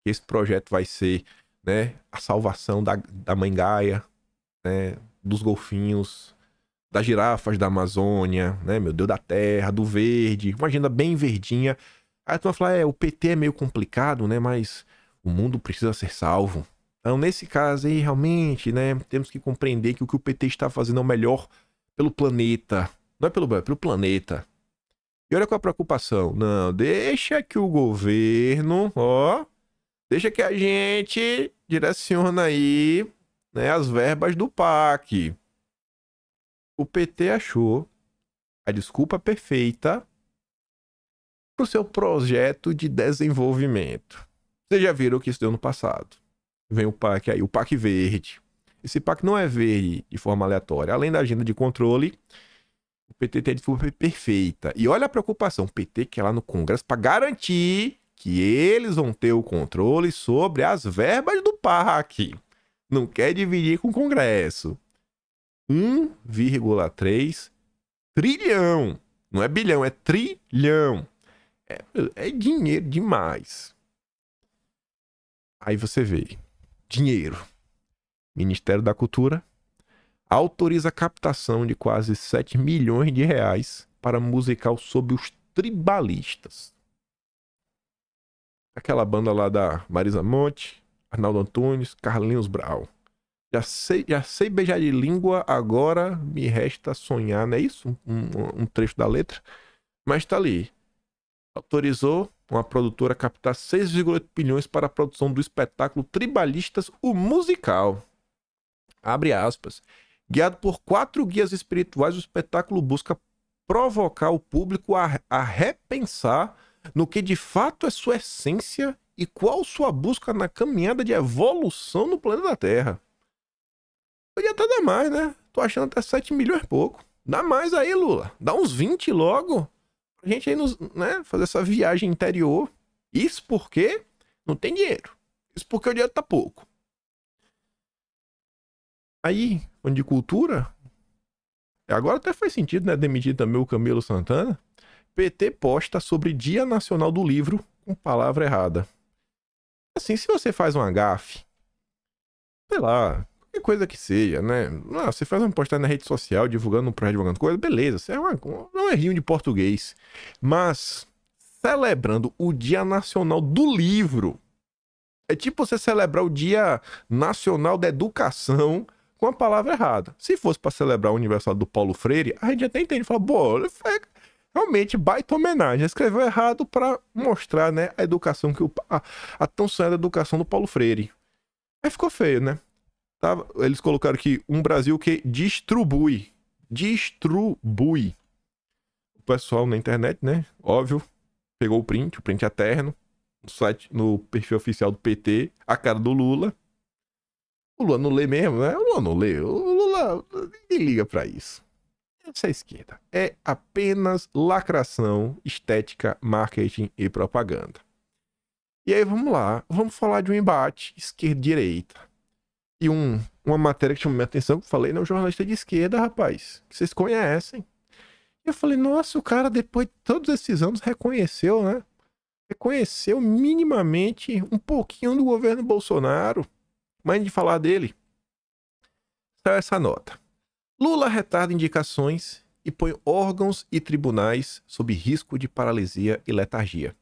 esse projeto vai ser, né, a salvação da Mãe Gaia, né, dos golfinhos, das girafas da Amazônia, né, meu Deus, da terra, do verde, uma agenda bem verdinha. Aí tu vai falar, o PT é meio complicado, né, mas o mundo precisa ser salvo. Então, nesse caso aí, realmente, né, temos que compreender que o PT está fazendo é o melhor pelo planeta. Não é pelo planeta. E olha qual a preocupação. Não, deixa que o governo, deixa que a gente direciona aí, né, as verbas do PAC. O PT achou a desculpa perfeita para o seu projeto de desenvolvimento. Vocês já viram o que isso deu no passado. Vem o PAC aí, o PAC verde. Esse PAC não é verde de forma aleatória. Além da agenda de controle, o PT tem a desculpa perfeita. E olha a preocupação, o PT quer lá no Congresso para garantir que eles vão ter o controle sobre as verbas do PAC. Não quer dividir com o Congresso. 1,3 trilhão. Não é bilhão, é trilhão. É dinheiro demais. Aí você vê. Dinheiro. Ministério da Cultura autoriza a captação de quase 7 milhões de reais para musical sobre os tribalistas. Aquela banda lá da Marisa Monte, Arnaldo Antunes, Carlinhos Brau. Já sei beijar de língua, agora me resta sonhar, não é isso? Um trecho da letra. Mas tá ali. Autorizou uma produtora a captar 6,8 milhões para a produção do espetáculo Tribalistas, o musical. Abre aspas. Guiado por 4 guias espirituais, o espetáculo busca provocar o público a repensar no que de fato é sua essência e qual sua busca na caminhada de evolução no planeta Terra. Podia até dar mais, né? Tô achando até 7 milhões e pouco. Dá mais aí, Lula. Dá uns 20 logo. Pra gente aí né, fazer essa viagem interior. Isso porque não tem dinheiro. Isso porque o dinheiro tá pouco. Aí, falando de cultura, agora até faz sentido, né? Demitir também o Camilo Santana. PT posta sobre Dia Nacional do Livro com palavra errada. Assim, se você faz uma gafe, sei lá, qualquer coisa que seja, né? Você faz uma postagem na rede social divulgando um projeto, divulgando coisa, beleza, isso é um errinho de português. Mas celebrando o Dia Nacional do Livro, é tipo você celebrar o Dia Nacional da Educação com a palavra errada. Se fosse para celebrar o aniversário do Paulo Freire, a gente até entende, fala, pô, realmente baita homenagem, escreveu errado para mostrar, né, a educação que a tão sonhada educação do Paulo Freire. Aí ficou feio, né? Eles colocaram aqui um Brasil que distribui. Distribui. O pessoal na internet, né? Óbvio. Pegou o print eterno. No site, no perfil oficial do PT. A cara do Lula. O Lula não lê mesmo, né? O Lula não lê. O Lula. Ninguém liga pra isso. Essa é a esquerda. É apenas lacração, estética, marketing e propaganda. E aí vamos lá. Vamos falar de um embate esquerda-direita. E uma matéria que chamou minha atenção, que eu falei, né? Um jornalista de esquerda, rapaz, que vocês conhecem. E eu falei, nossa, o cara, depois de todos esses anos, reconheceu, né? Reconheceu minimamente um pouquinho do governo Bolsonaro. Mas antes de falar dele, saiu essa nota. Lula retarda indicações e põe órgãos e tribunais sob risco de paralisia e letargia.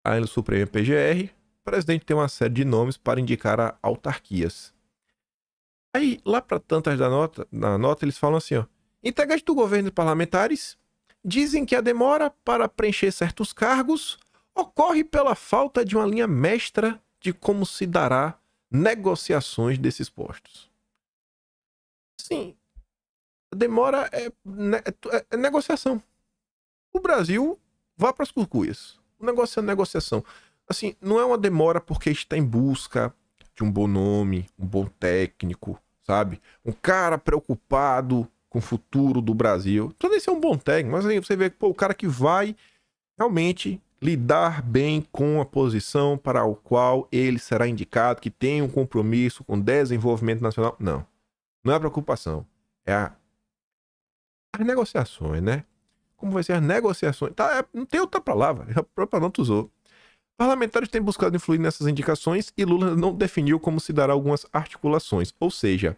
Aí no Supremo PGR, o presidente tem uma série de nomes para indicar a autarquias. Aí, lá para tantas na nota, eles falam assim, ó. Integrantes do governo e parlamentares dizem que a demora para preencher certos cargos ocorre pela falta de uma linha mestra de como se dará negociações desses postos. Sim, a demora é negociação. O Brasil vá para as cucuias. O negócio é negociação. Assim, não é uma demora porque está em busca de um bom nome, um bom técnico, sabe? Um cara preocupado com o futuro do Brasil. Não precisa ser um bom técnico, mas aí você vê que o cara que vai realmente lidar bem com a posição para o qual ele será indicado, que tem um compromisso com desenvolvimento nacional. Não. Não é a preocupação. É as negociações, né? Como vai ser as negociações? Tá, não tem outra palavra. A própria não usou. Parlamentares têm buscado influir nessas indicações e Lula não definiu como se dará algumas articulações. Ou seja,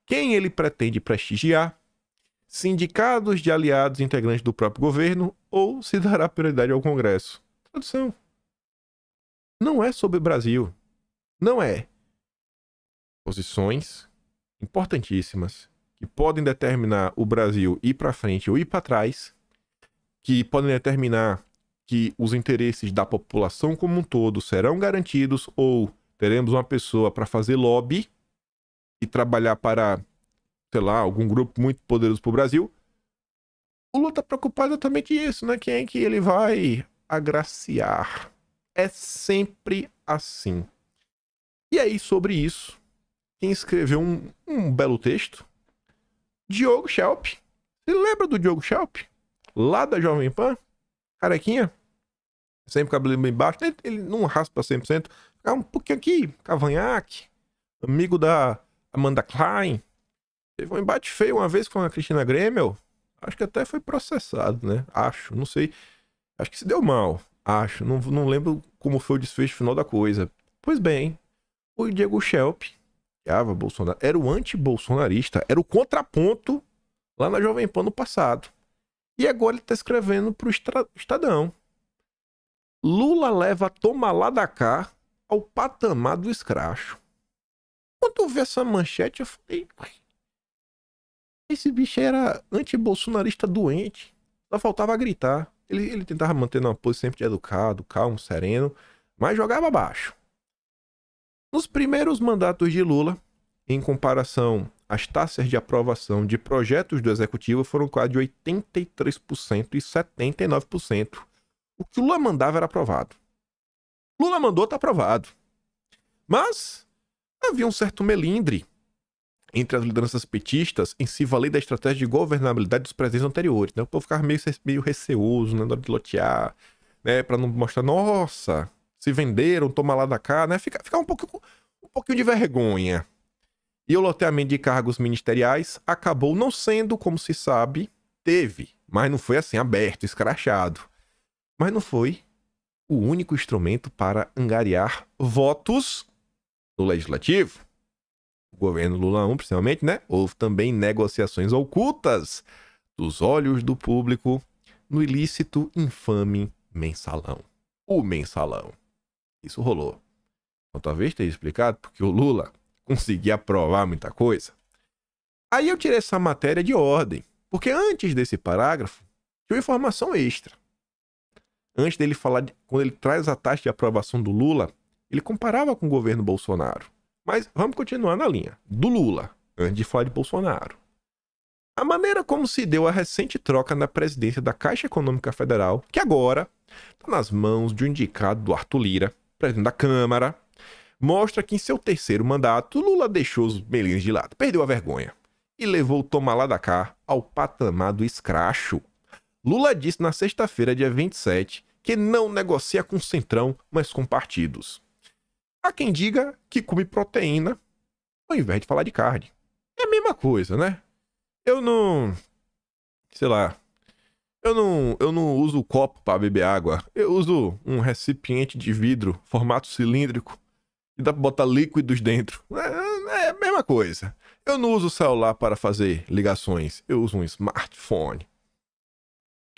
quem ele pretende prestigiar, sindicados de aliados integrantes do próprio governo ou se dará prioridade ao Congresso. Tradução. Não é sobre o Brasil. Não é. Posições importantíssimas que podem determinar o Brasil ir para frente ou ir para trás, que podem determinar que os interesses da população como um todo serão garantidos ou teremos uma pessoa para fazer lobby e trabalhar para, sei lá, algum grupo muito poderoso para o Brasil. O Lula está preocupado exatamente isso, né? Quem é que ele vai agraciar? É sempre assim. E aí, sobre isso, quem escreveu um belo texto? Diogo Schelp. Você lembra do Diogo Schelp? Lá da Jovem Pan? Carequinha? Sempre cabelo bem baixo. Ele não raspa 100%. Fica um pouquinho aqui, cavanhaque. Amigo da Amanda Klein. Teve um embate feio uma vez com a Cristina Grêmio. Acho que até foi processado, né? Acho, não sei. Acho que se deu mal. Acho. Não lembro como foi o desfecho final da coisa. Pois bem, o Diego Schelp, Bolsonaro, era o anti-bolsonarista, era o contraponto lá na Jovem Pan no passado. E agora ele tá escrevendo pro Estadão. Lula leva toma lá da cá ao patamar do escracho. Quando eu vi essa manchete, eu falei... Esse bicho era anti-bolsonarista doente. Só faltava gritar. Ele tentava manter uma posição sempre de educado, calmo, sereno, mas jogava abaixo. Nos primeiros mandatos de Lula, em comparação às taxas de aprovação de projetos do Executivo, foram quase de 83% e 79%. O que Lula mandava era aprovado. Lula mandou, tá aprovado. Mas havia um certo melindre entre as lideranças petistas em se valer da estratégia de governabilidade dos presidentes anteriores, né? O povo ficava meio receoso, né? Na hora de lotear, né? Pra não mostrar, nossa, se venderam, toma lá da cá, né? Ficar um pouquinho de vergonha. E o loteamento de cargos ministeriais acabou não sendo, como se sabe, teve, mas não foi assim, aberto, escrachado. Mas não foi o único instrumento para angariar votos no Legislativo. O governo Lula 1, principalmente, né? Houve também negociações ocultas dos olhos do público no ilícito infame mensalão. O mensalão. Isso rolou. Então, talvez tenha explicado porque o Lula conseguia aprovar muita coisa. Aí eu tirei essa matéria de ordem, porque antes desse parágrafo, tinha uma informação extra. Antes dele falar, quando ele traz a taxa de aprovação do Lula, ele comparava com o governo Bolsonaro. Mas vamos continuar na linha do Lula, antes de falar de Bolsonaro. A maneira como se deu a recente troca na presidência da Caixa Econômica Federal, que agora está nas mãos de um indicado do Arthur Lira, presidente da Câmara, mostra que em seu terceiro mandato, Lula deixou os melindres de lado, perdeu a vergonha e levou o toma lá da cá ao patamar do escracho. Lula disse na sexta-feira, dia 27, que não negocia com o Centrão, mas com partidos. Há quem diga que come proteína ao invés de falar de carne. É a mesma coisa, né? Eu não... sei lá... Eu não uso copo para beber água. Eu uso um recipiente de vidro, formato cilíndrico, e dá pra botar líquidos dentro. É a mesma coisa. Eu não uso o celular para fazer ligações. Eu uso um smartphone.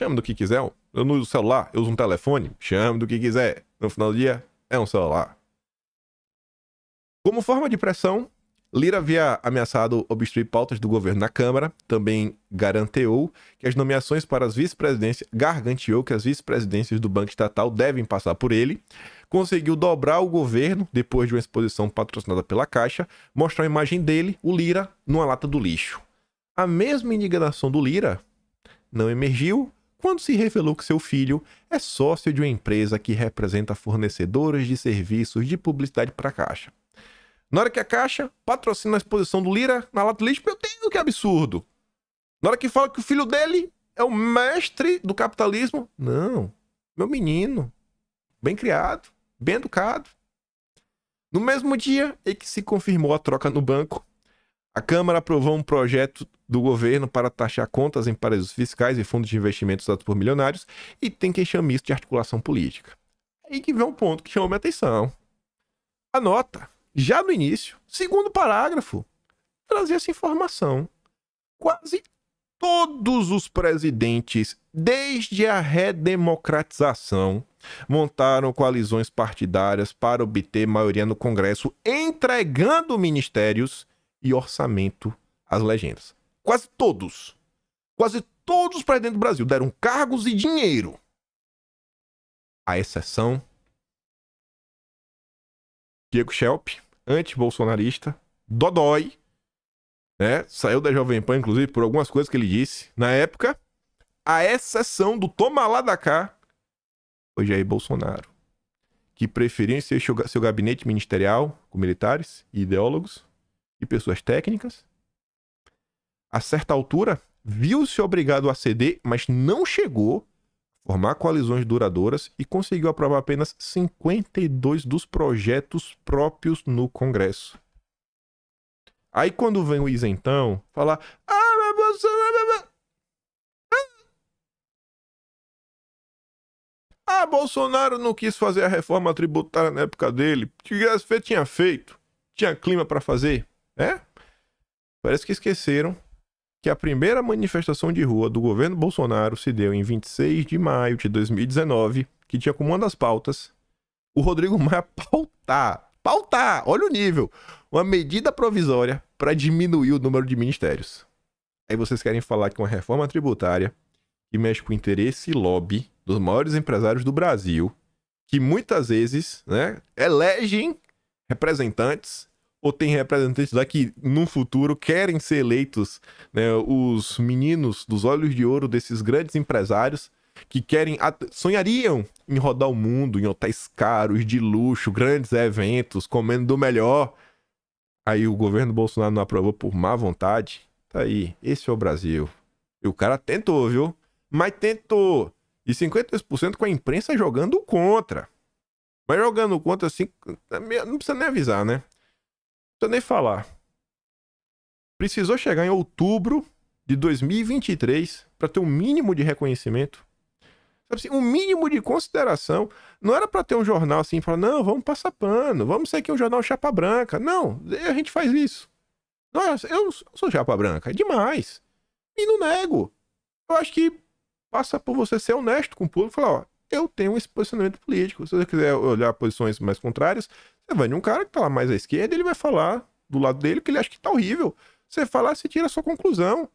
Chame do que quiser. Eu não uso o celular, eu uso um telefone. Chame do que quiser. No final do dia, é um celular. Como forma de pressão, Lira havia ameaçado obstruir pautas do governo na Câmara, também garantiu que as nomeações para as vice-presidências, do Banco Estatal devem passar por ele, conseguiu dobrar o governo depois de uma exposição patrocinada pela Caixa, mostrar a imagem dele, o Lira, numa lata do lixo. A mesma indignação do Lira não emergiu quando se revelou que seu filho é sócio de uma empresa que representa fornecedores de serviços de publicidade para a Caixa. Na hora que a Caixa patrocina a exposição do Lira na lata do lixo, meu Deus, que absurdo. Na hora que fala que o filho dele é o mestre do capitalismo, não, meu menino, bem criado, bem educado. No mesmo dia em que se confirmou a troca no banco, a Câmara aprovou um projeto do governo para taxar contas em paraísos fiscais e fundos de investimentos usados por milionários e tem quem chame isso de articulação política. Aí que vem um ponto que chamou minha atenção. A nota, já no início, segundo parágrafo, trazia essa informação. Quase todos os presidentes, desde a redemocratização, montaram coalizões partidárias para obter maioria no Congresso, entregando ministérios e orçamento às legendas. Quase todos os presidentes do Brasil deram cargos e dinheiro. A exceção, Diego Schelp, anti-bolsonarista, dodói, né? Saiu da Jovem Pan, inclusive, por algumas coisas que ele disse na época. A exceção do toma lá da cá foi Jair Bolsonaro, que preferiu encher seu gabinete ministerial com militares e ideólogos e pessoas técnicas. A certa altura, viu-se obrigado a ceder, mas não chegou a formar coalizões duradouras e conseguiu aprovar apenas 52 dos projetos próprios no Congresso. Aí quando vem o isentão falar: mas Bolsonaro... Bolsonaro não quis fazer a reforma tributária na época dele. Tinha feito. Tinha clima para fazer. Parece que esqueceram que a primeira manifestação de rua do governo Bolsonaro se deu em 26 de maio de 2019, que tinha como uma das pautas o Rodrigo Maia pautar, olha o nível, uma medida provisória para diminuir o número de ministérios. Aí vocês querem falar que uma reforma tributária que mexe com o interesse e lobby dos maiores empresários do Brasil, que muitas vezes, né, elegem representantes, ou tem representantes lá que, no futuro, querem ser eleitos, né, os meninos dos olhos de ouro desses grandes empresários que sonhariam em rodar o mundo, em hotéis caros, de luxo, grandes eventos, comendo do melhor. Aí o governo Bolsonaro não aprovou por má vontade. Tá aí, esse é o Brasil. E o cara tentou, viu? Mas tentou. E 52% com a imprensa jogando contra. Mas jogando contra assim, não precisa nem avisar, né? Não precisa nem falar. Precisou chegar em outubro de 2023 para ter um mínimo de reconhecimento. Sabe assim, um mínimo de consideração. Não era para ter um jornal assim, falar, não, vamos passar pano, vamos ser aqui um jornal chapa branca. Não, a gente faz isso. Nossa, eu sou chapa branca, é demais. E não nego. Eu acho que passa por você ser honesto com o público e falar, ó, eu tenho esse posicionamento político. Se você quiser olhar posições mais contrárias, você vai de um cara que tá lá mais à esquerda, ele vai falar do lado dele que ele acha que tá horrível. Você fala, você tira a sua conclusão.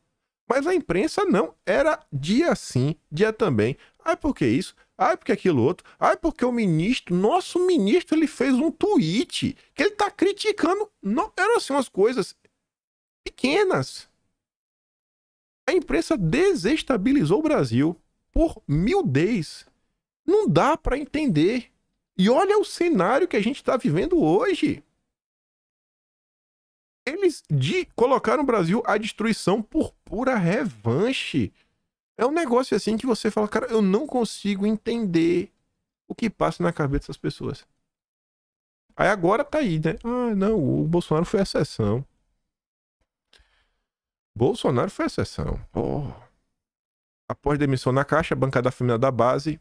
Mas a imprensa não. Era dia sim, dia também. Por que isso? Ai, porque aquilo outro. Ai, porque o ministro, nosso ministro, ele fez um tweet que ele tá criticando. Não, eram assim umas coisas pequenas. A imprensa desestabilizou o Brasil por miudez. Não dá pra entender. E olha o cenário que a gente tá vivendo hoje. Eles colocaram o Brasil à destruição por pura revanche. É um negócio assim que você fala, cara, eu não consigo entender o que passa na cabeça dessas pessoas. Aí agora tá aí, né? Ah, não, o Bolsonaro foi a exceção. Bolsonaro foi a exceção. Oh. Após demissão na Caixa, a bancada feminina da base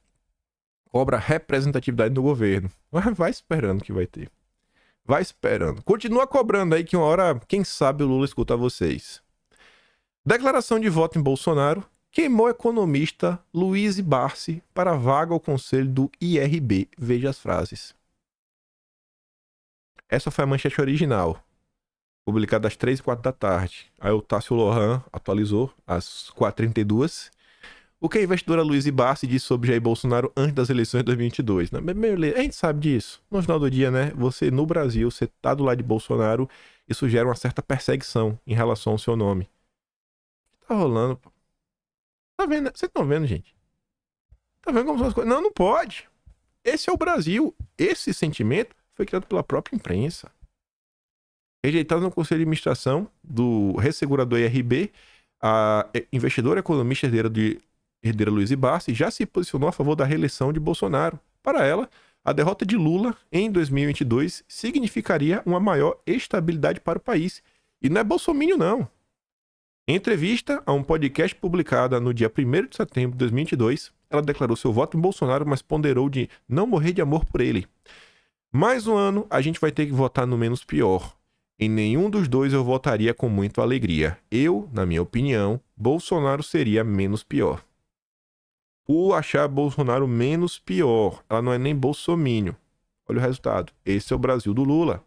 cobra representatividade no governo. Vai esperando que vai ter. Vai esperando. Continua cobrando aí que uma hora, quem sabe o Lula escuta vocês. Declaração de voto em Bolsonaro queimou economista Luiz Barsi para vaga ao conselho do IRB. Veja as frases. Essa foi a manchete original, publicada às 3h04 da tarde. Aí o Tássio Lohan atualizou às 4h32. O que a investidora Luiz Barsi disse sobre Jair Bolsonaro antes das eleições de 2022, né? A gente sabe disso. No final do dia, né? Você, no Brasil, você tá do lado de Bolsonaro, isso gera uma certa perseguição em relação ao seu nome. O que tá rolando, pô? Tá vendo? Vocês estão vendo, gente? Tá vendo como são as coisas? Não, não pode. Esse é o Brasil. Esse sentimento foi criado pela própria imprensa. Rejeitado no Conselho de Administração do ressegurador IRB, a investidora economista herdeira Luiz Barsi já se posicionou a favor da reeleição de Bolsonaro. Para ela, a derrota de Lula em 2022 significaria uma maior estabilidade para o país. E não é bolsominion, não. Em entrevista a um podcast publicado no dia 1º de setembro de 2022, ela declarou seu voto em Bolsonaro, mas ponderou de não morrer de amor por ele. Mais um ano, a gente vai ter que votar no menos pior. Em nenhum dos dois eu votaria com muita alegria. Eu, na minha opinião, Bolsonaro seria menos pior. Por achar Bolsonaro menos pior, ela não é nem bolsominion. Olha o resultado. Esse é o Brasil do Lula.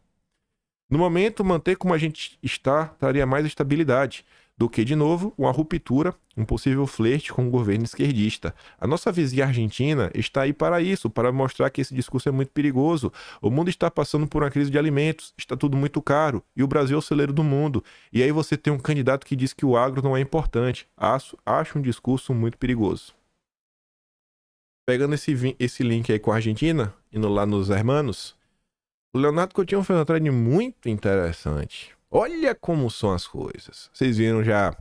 No momento, manter como a gente está traria mais estabilidade do que, de novo, uma ruptura, um possível flerte com o governo esquerdista. A nossa vizinha Argentina está aí para isso, para mostrar que esse discurso é muito perigoso. O mundo está passando por uma crise de alimentos, está tudo muito caro, e o Brasil é o celeiro do mundo. E aí você tem um candidato que diz que o agro não é importante. Acho um discurso muito perigoso. Pegando esse link aí com a Argentina, indo lá nos Hermanos, o Leonardo Coutinho fez uma thread muito interessante. Olha como são as coisas. Vocês viram já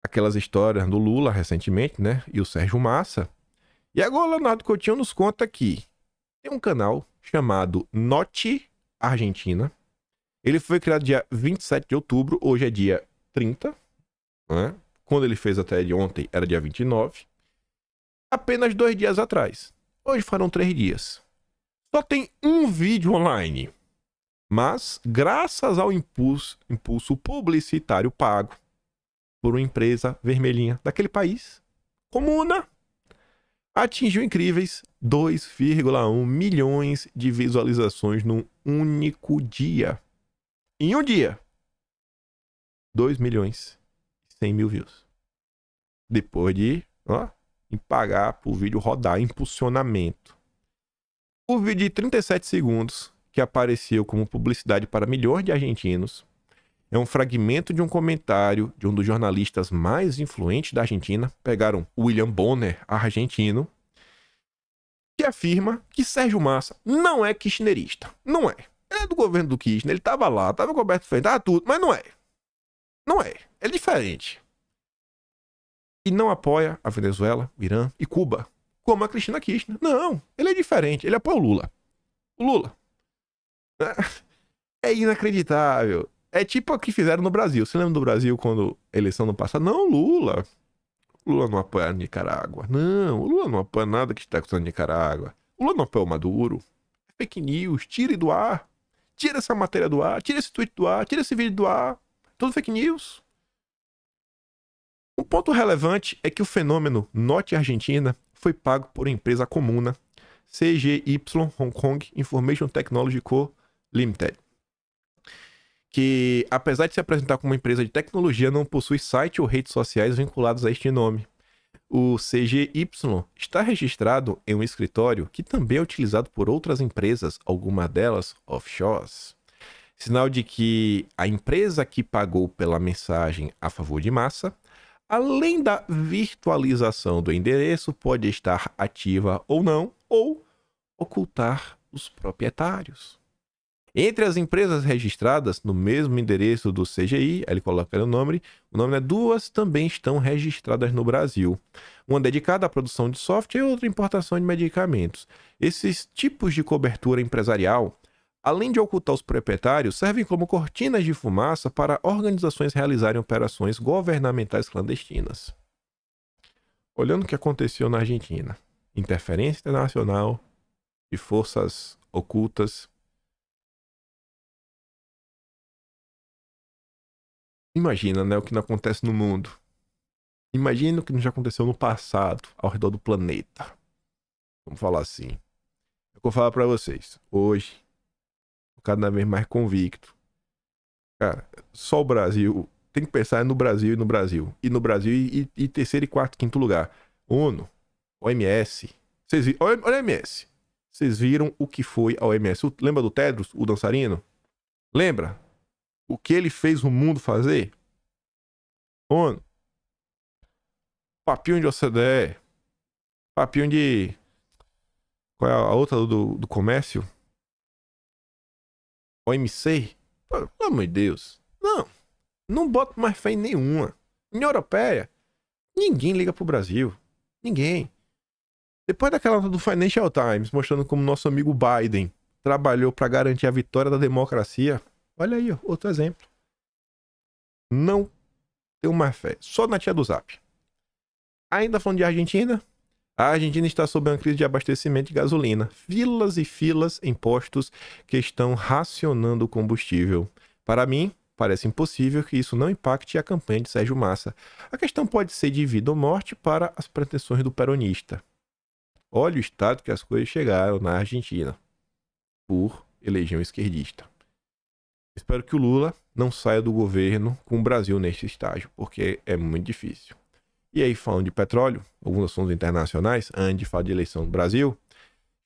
aquelas histórias do Lula recentemente, né? E o Sérgio Massa. E agora o Leonardo Coutinho nos conta que tem um canal chamado Note Argentina. Ele foi criado dia 27 de outubro, hoje é dia 30. Né? Quando ele fez até de ontem era dia 29. Apenas 2 dias atrás. Hoje foram 3 dias. Só tem um vídeo online. Mas, graças ao impulso publicitário pago por uma empresa vermelhinha daquele país, Comuna, atingiu incríveis 2,1 milhões de visualizações num único dia. Em um dia, 2 milhões e 100 mil views. Depois de pagar para o vídeo rodar, impulsionamento. O vídeo de 37 segundos, que apareceu como publicidade para milhões de argentinos, é um fragmento de um comentário de um dos jornalistas mais influentes da Argentina. Pegaram William Bonner, argentino, que afirma que Sérgio Massa não é kirchnerista. Não é. Ele é do governo do Kirchner, ele estava lá, estava coberto de feito, estava tudo, mas não é. Não é. É diferente. E não apoia a Venezuela, Irã e Cuba, como a Cristina Kirchner. Não, ele é diferente, ele apoia o Lula. O Lula. É inacreditável. É tipo o que fizeram no Brasil. Você lembra do Brasil quando a eleição não passa? Não, Lula. Lula não apoia a Nicarágua. Não, o Lula não apoia nada que está acontecendo na Nicarágua. O Lula não apoia o Maduro. É fake news. Tire do ar. Tira essa matéria do ar. Tira esse tweet do ar. Tira esse vídeo do ar. Tudo fake news. Um ponto relevante é que o fenômeno Note Argentina foi pago por uma empresa comuna, CGY Hong Kong Information Technology Co. Limited, que, apesar de se apresentar como uma empresa de tecnologia, não possui site ou redes sociais vinculados a este nome. O CGY está registrado em um escritório que também é utilizado por outras empresas, algumas delas offshores. Sinal de que a empresa que pagou pela mensagem a favor de massa, além da virtualização do endereço, pode estar ativa ou não, ou ocultar os proprietários. Entre as empresas registradas no mesmo endereço do CGI, ele coloca o nome, duas também estão registradas no Brasil. Uma dedicada à produção de software e outra à importação de medicamentos. Esses tipos de cobertura empresarial, além de ocultar os proprietários, servem como cortinas de fumaça para organizações realizarem operações governamentais clandestinas. Olhando o que aconteceu na Argentina, interferência internacional de forças ocultas. Imagina, né, o que não acontece no mundo. Imagina o que já aconteceu no passado, ao redor do planeta. Vamos falar assim. Eu vou falar pra vocês. Hoje, cada vez mais convicto. Cara, só o Brasil. Tem que pensar no Brasil e no Brasil. E no Brasil e terceiro, quarto, quinto lugar. ONU, OMS. Olha a OMS. Vocês viram o que foi a OMS? Lembra do Tedros, o dançarino? Lembra? O que ele fez o mundo fazer? ONU. Papinho de OCDE. Papinho de... Qual é a outra do comércio? OMC? Pelo amor de Deus. Não boto mais fé em nenhuma. União Europeia. Ninguém liga pro Brasil. Ninguém. Depois daquela nota do Financial Times mostrando como nosso amigo Biden trabalhou para garantir a vitória da democracia. Olha aí, outro exemplo. Não tenho mais fé. Só na tia do Zap. Ainda falando de Argentina. A Argentina está sob uma crise de abastecimento de gasolina. Filas e filas em postos que estão racionando o combustível. Para mim, parece impossível que isso não impacte a campanha de Sérgio Massa. A questão pode ser de vida ou morte para as pretensões do peronista. Olha o estado que as coisas chegaram na Argentina. Por eleger um esquerdista. Espero que o Lula não saia do governo com o Brasil neste estágio, porque é muito difícil. E aí, falando de petróleo, alguns assuntos internacionais, antes de falar de eleição no Brasil,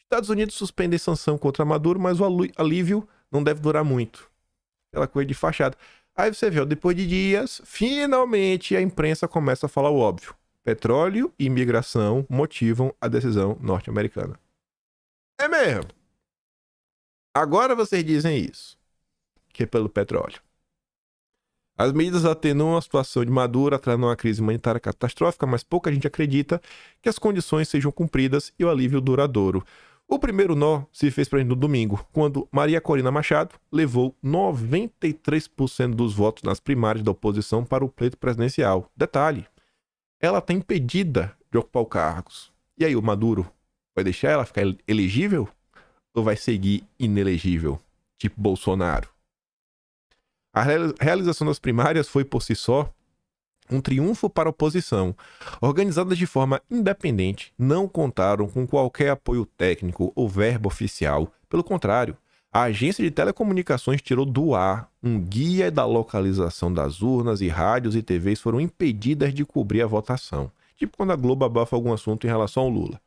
Estados Unidos suspendem sanção contra Maduro, mas o alívio não deve durar muito. Aquela coisa de fachada. Aí você vê, depois de dias, finalmente a imprensa começa a falar o óbvio. Petróleo e imigração motivam a decisão norte-americana. É mesmo. Agora vocês dizem isso. Que é pelo petróleo. As medidas atenuam a situação de Maduro, atraindo uma crise humanitária catastrófica, mas pouca gente acredita que as condições sejam cumpridas e o alívio duradouro. O primeiro nó se fez para no domingo, quando Maria Corina Machado levou 93% dos votos nas primárias da oposição para o pleito presidencial. Detalhe, ela está impedida de ocupar cargos. E aí, o Maduro vai deixar ela ficar elegível? Ou vai seguir inelegível? Tipo Bolsonaro? A realização das primárias foi, por si só, um triunfo para a oposição. Organizadas de forma independente, não contaram com qualquer apoio técnico ou verba oficial. Pelo contrário, a agência de telecomunicações tirou do ar um guia da localização das urnas e rádios e TVs foram impedidas de cobrir a votação. Tipo quando a Globo abafa algum assunto em relação ao Lula.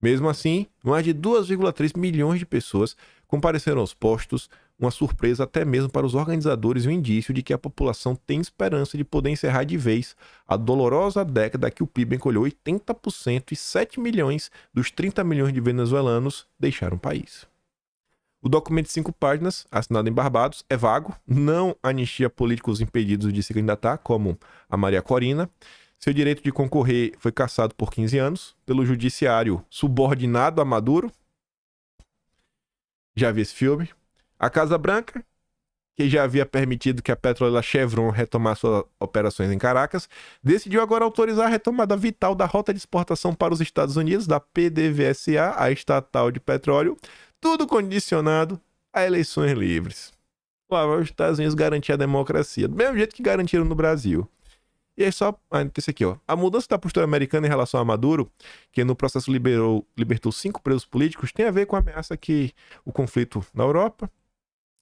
Mesmo assim, mais de 2,3 milhões de pessoas compareceram aos postos, uma surpresa até mesmo para os organizadores e um indício de que a população tem esperança de poder encerrar de vez a dolorosa década que o PIB encolheu 80% e 7 milhões dos 30 milhões de venezuelanos deixaram o país. O documento de 5 páginas, assinado em Barbados, é vago, não anistia políticos impedidos de se candidatar, como a Maria Corina. Seu direito de concorrer foi cassado por 15 anos pelo judiciário subordinado a Maduro. Já vi esse filme. A Casa Branca, que já havia permitido que a petroleira Chevron retomasse suas operações em Caracas, decidiu agora autorizar a retomada vital da rota de exportação para os Estados Unidos, da PDVSA, a estatal de petróleo, tudo condicionado a eleições livres. Lá vai os Estados Unidos garantir a democracia, do mesmo jeito que garantiram no Brasil. E aí só, esse aqui, ó. A mudança da postura americana em relação a Maduro, que no processo libertou 5 presos políticos, tem a ver com a ameaça que o conflito na Europa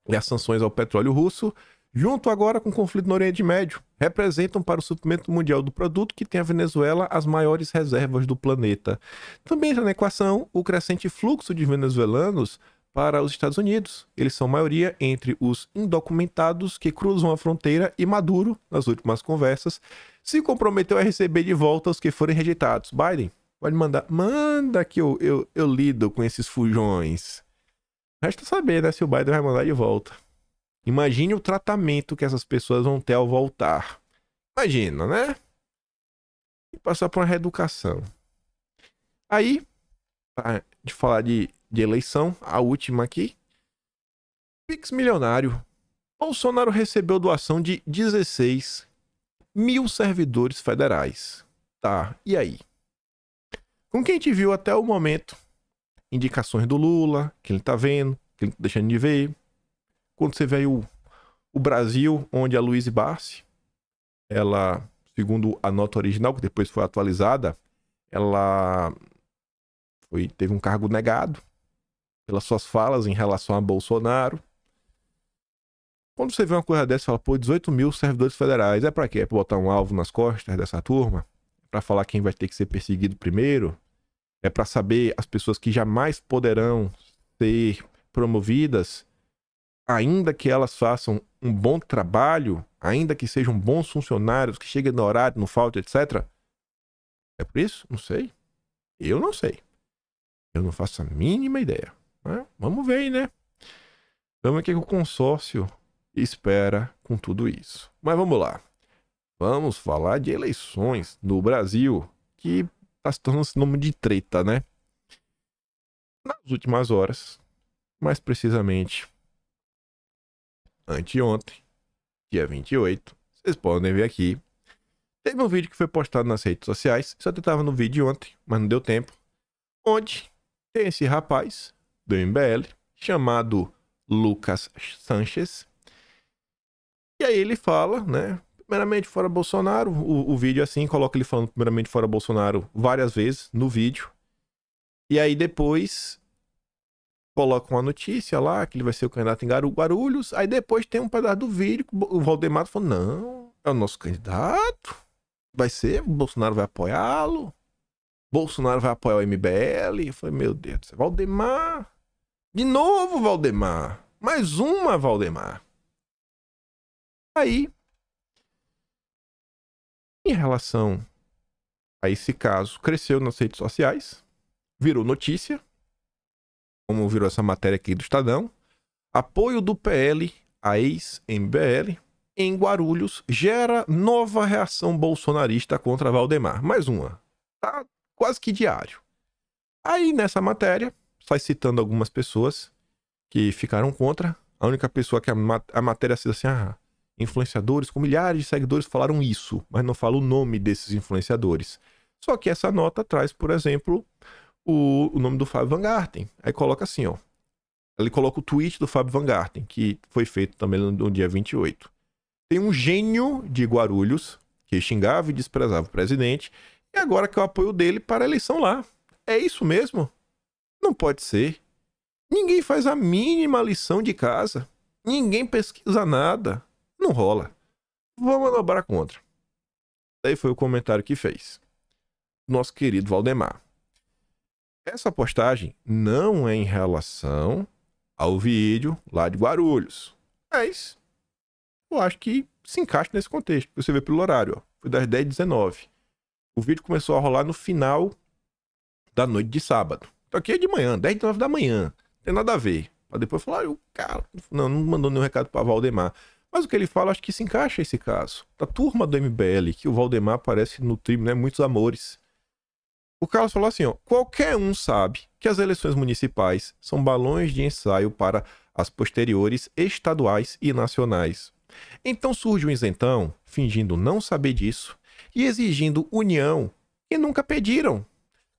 e as sanções ao petróleo russo junto agora com o conflito no Oriente Médio, representam para o suprimento mundial do produto que tem a Venezuela as maiores reservas do planeta. Também entra na equação o crescente fluxo de venezuelanos para os Estados Unidos. Eles são maioria entre os indocumentados que cruzam a fronteira e Maduro, nas últimas conversas, se comprometeu a receber de volta os que forem rejeitados. Biden, pode mandar. Manda que eu lido com esses fujões. Resta saber, né, se o Biden vai mandar de volta. Imagine o tratamento que essas pessoas vão ter ao voltar. Imagina, né? E passar por uma reeducação. Aí, de falar de eleição, a última aqui. Pix milionário. Bolsonaro recebeu doação de 16 mil servidores federais. Tá, e aí? Com quem a gente viu até o momento, indicações do Lula, que ele tá vendo, que ele tá deixando de ver. Quando você vê aí o Brasil, onde a Luiz Barsi, ela, segundo a nota original, que depois foi atualizada, ela teve um cargo negado pelas suas falas em relação a Bolsonaro. Quando você vê uma coisa dessa, você fala, pô, 18 mil servidores federais, é pra quê? É pra botar um alvo nas costas dessa turma? É pra falar quem vai ter que ser perseguido primeiro? É pra saber as pessoas que jamais poderão ser promovidas, ainda que elas façam um bom trabalho, ainda que sejam bons funcionários, que cheguem no horário, não falte, etc. É por isso? Não sei. Eu não sei. Eu não faço a mínima ideia. Mas vamos ver aí, né? Vamos ver o que o consórcio espera com tudo isso. Mas vamos lá. Vamos falar de eleições no Brasil, que tá se tornando sinônimo de treta, né? Nas últimas horas, mais precisamente anteontem, dia 28, vocês podem ver aqui, teve um vídeo que foi postado nas redes sociais, só tentava no vídeo ontem, mas não deu tempo, onde tem esse rapaz do MBL, chamado Lucas Sanches, e aí ele fala, né, primeiramente fora Bolsonaro, o vídeo assim, coloca ele falando primeiramente fora Bolsonaro várias vezes no vídeo, e aí depois coloca uma notícia lá, que ele vai ser o candidato em Guarulhos, aí depois tem um pedaço do vídeo que o Valdemar falou, não, é o nosso candidato, vai ser, o Bolsonaro vai apoiá-lo, Bolsonaro vai apoiar o MBL. Eu falei, meu Deus do céu, Valdemar, de novo Valdemar, mais uma Valdemar. Aí, em relação a esse caso, cresceu nas redes sociais, virou notícia, como virou essa matéria aqui do Estadão, apoio do PL a ex-MBL em Guarulhos gera nova reação bolsonarista contra Valdemar. Mais uma. Tá quase que diário. Aí nessa matéria, sai citando algumas pessoas que ficaram contra. A única pessoa que a matéria cita assim, influenciadores com milhares de seguidores falaram isso, mas não fala o nome desses influenciadores. Só que essa nota traz, por exemplo, o nome do Fábio Van Garten. Aí coloca assim, ó. Ele coloca o tweet do Fábio Van Garten, que foi feito também no dia 28. Tem um gênio de Guarulhos que xingava e desprezava o presidente, e agora que é o apoio dele para a eleição lá. É isso mesmo? Não pode ser. Ninguém faz a mínima lição de casa. Ninguém pesquisa nada. Não rola. Vamos manobrar contra. Daí foi o comentário que fez nosso querido Valdemar. Essa postagem não é em relação ao vídeo lá de Guarulhos. Mas eu acho que se encaixa nesse contexto. Você vê pelo horário, ó. Foi das 10h19. O vídeo começou a rolar no final da noite de sábado. Então aqui é de manhã, 10h19 da manhã. Não tem nada a ver. Pra depois falar, o cara não mandou nenhum recado para Valdemar. Mas o que ele fala, acho que se encaixa esse caso. Da turma do MBL, que o Valdemar parece nutrir, né, muitos amores. O Carlos falou assim, ó, qualquer um sabe que as eleições municipais são balões de ensaio para as posteriores estaduais e nacionais. Então surge um isentão, fingindo não saber disso, e exigindo união, que nunca pediram.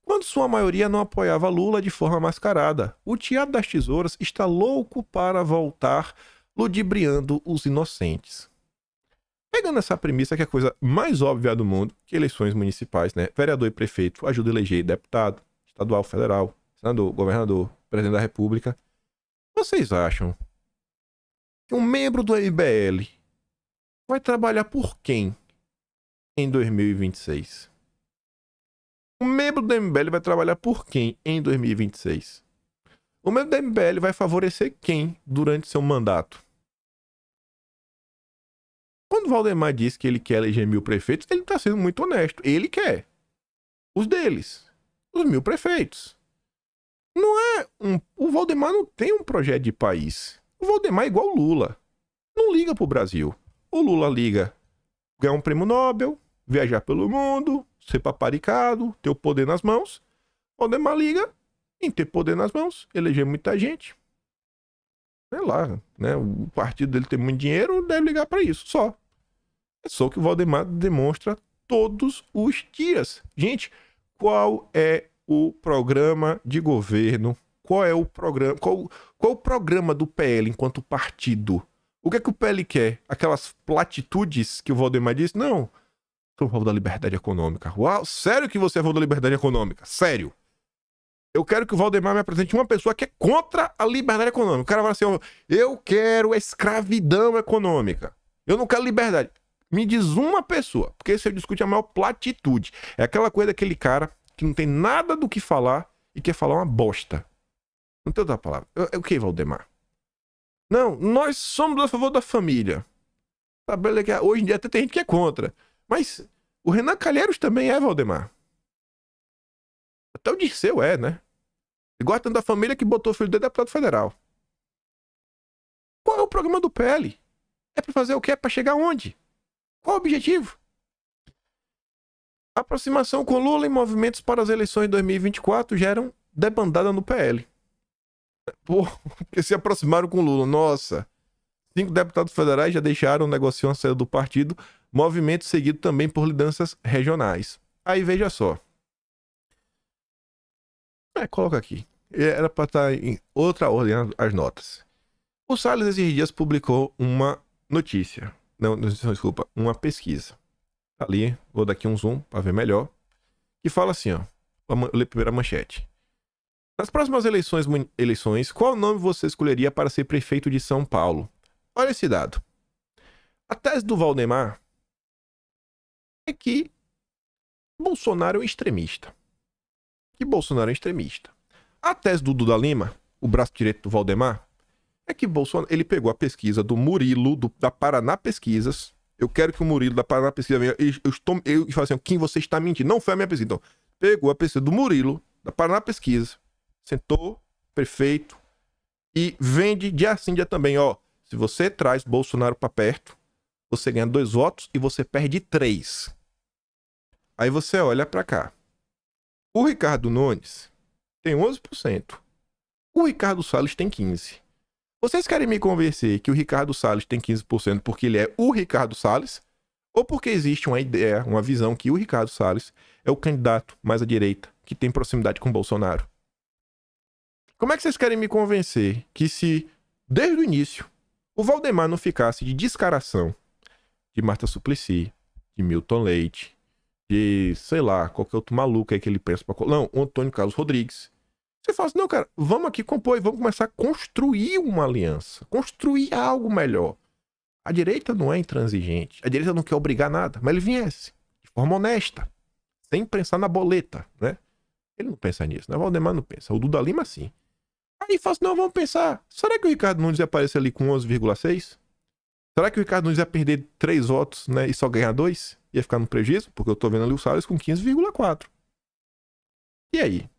Quando sua maioria não apoiava Lula de forma mascarada, o Teatro das Tesouras está louco para voltar, ludibriando os inocentes. Pegando essa premissa, que é a coisa mais óbvia do mundo, que eleições municipais, né? Vereador e prefeito ajudam a eleger deputado, estadual, federal, senador, governador, presidente da república. Vocês acham que um membro do MBL vai trabalhar por quem em 2026? O membro do MBL vai trabalhar por quem em 2026? O membro do MBL vai favorecer quem durante seu mandato? Quando o Valdemar diz que ele quer eleger 1000 prefeitos, ele está sendo muito honesto. Ele quer. Os deles. Os 1000 prefeitos. Não é o Valdemar não tem um projeto de país. O Valdemar é igual o Lula. Não liga pro Brasil. O Lula liga ganhar um prêmio Nobel, viajar pelo mundo, ser paparicado, ter o poder nas mãos. O Valdemar liga em ter poder nas mãos, eleger muita gente. Sei lá, né? O partido dele tem muito dinheiro, deve ligar para isso, só. É só que o Valdemar demonstra todos os dias. Gente, qual é o programa de governo? Qual é o programa? Qual o programa do PL enquanto partido? O que é que o PL quer? Aquelas platitudes que o Valdemar disse? Não, sou a favor da liberdade econômica. Uau, sério que você é a favor da liberdade econômica? Sério. Eu quero que o Valdemar me apresente uma pessoa que é contra a liberdade econômica. O cara vai assim, eu quero a escravidão econômica. Eu não quero liberdade. Me diz uma pessoa, porque se eu discute a maior platitude. É aquela coisa daquele cara que não tem nada do que falar e quer falar uma bosta. Não tem outra palavra. O que, Valdemar? Não, nós somos a favor da família. Hoje em dia até tem gente que é contra. Mas o Renan Calheiros também é, Valdemar. Até o Dirceu é, né? Ele gosta tanto da família que botou o filho dele deputado federal. Qual é o programa do PL? É pra fazer o quê? É pra chegar onde? Qual o objetivo? Aproximação com Lula e movimentos para as eleições de 2024 geram debandada no PL. Porque se aproximaram com Lula. Nossa. 5 deputados federais já deixaram negociar a saída do partido. Movimento seguido também por lideranças regionais. Aí veja só. Coloca aqui. Era para estar em outra ordem as notas. O Salles esses dias publicou uma notícia. Não, desculpa, uma pesquisa. Ali, vou dar aqui um zoom para ver melhor. Que fala assim, ó. Vou ler primeiro a manchete. Nas próximas eleições, qual nome você escolheria para ser prefeito de São Paulo? Olha esse dado. A tese do Valdemar é que Bolsonaro é um extremista. A tese do Duda Lima, o braço direito do Valdemar, é que Bolsonaro, ele pegou a pesquisa do Murilo, da Paraná Pesquisas. Eu quero que o Murilo da Paraná Pesquisa venha. Eu falo assim, quem você está mentindo? Não foi a minha pesquisa. Então, pegou a pesquisa do Murilo, da Paraná Pesquisa, sentou, prefeito, e vende dia sim, dia também, ó. Se você traz Bolsonaro para perto, você ganha 2 votos e você perde 3. Aí você olha para cá. O Ricardo Nunes tem 11%. O Ricardo Salles tem 15%. Vocês querem me convencer que o Ricardo Salles tem 15% porque ele é o Ricardo Salles? Ou porque existe uma ideia, uma visão que o Ricardo Salles é o candidato mais à direita, que tem proximidade com Bolsonaro? Como é que vocês querem me convencer que se, desde o início, o Valdemar não ficasse de descaração de Marta Suplicy, de Milton Leite, de, sei lá, qualquer outro maluco aí que ele pensa pra... Não, o Antônio Carlos Rodrigues. Você fala assim, não, cara, vamos aqui compor e vamos começar a construir uma aliança. Construir algo melhor. A direita não é intransigente. A direita não quer obrigar nada. Mas ele viesse de forma honesta. Sem pensar na boleta, né? Ele não pensa nisso, né? O Valdemar não pensa. O Duda Lima, sim. Aí fala assim, não, vamos pensar. Será que o Ricardo Nunes ia aparecer ali com 11,6? Será que o Ricardo Nunes ia perder 3 votos, né? E só ganhar 2? Ia ficar no prejuízo? Porque eu tô vendo ali o Salles com 15,4. E aí?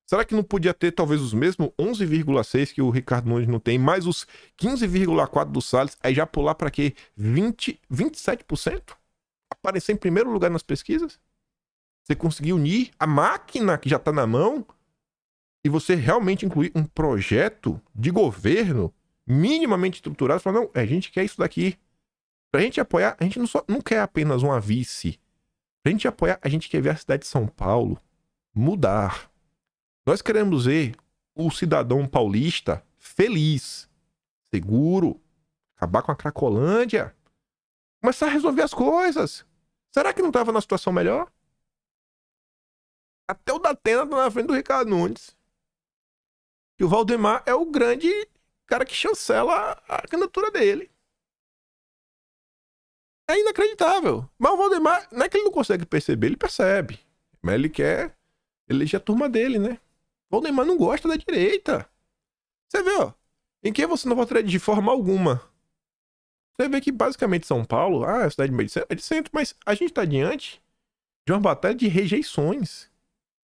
Será que não podia ter talvez os mesmos 11,6 que o Ricardo Nunes não tem, mais os 15,4 do Salles, aí já pular para quê? 27%? Aparecer em primeiro lugar nas pesquisas? Você conseguir unir a máquina que já está na mão e você realmente incluir um projeto de governo minimamente estruturado, falar, não, a gente quer isso daqui. Pra gente apoiar, a gente não quer apenas uma vice. Pra gente apoiar, a gente quer ver a cidade de São Paulo mudar. Nós queremos ver o cidadão paulista feliz, seguro, acabar com a Cracolândia, começar a resolver as coisas. Será que não estava na situação melhor? Até o Datena tá na frente do Ricardo Nunes. E o Valdemar é o grande cara que chancela a candidatura dele. É inacreditável. Mas o Valdemar, não é que ele não consegue perceber, ele percebe. Mas ele quer eleger a turma dele, né? O Valdemar não gosta da direita. Você vê, ó. Em quem você não votaria de forma alguma? Você vê que basicamente São Paulo, é a cidade é de centro, mas a gente tá diante de uma batalha de rejeições.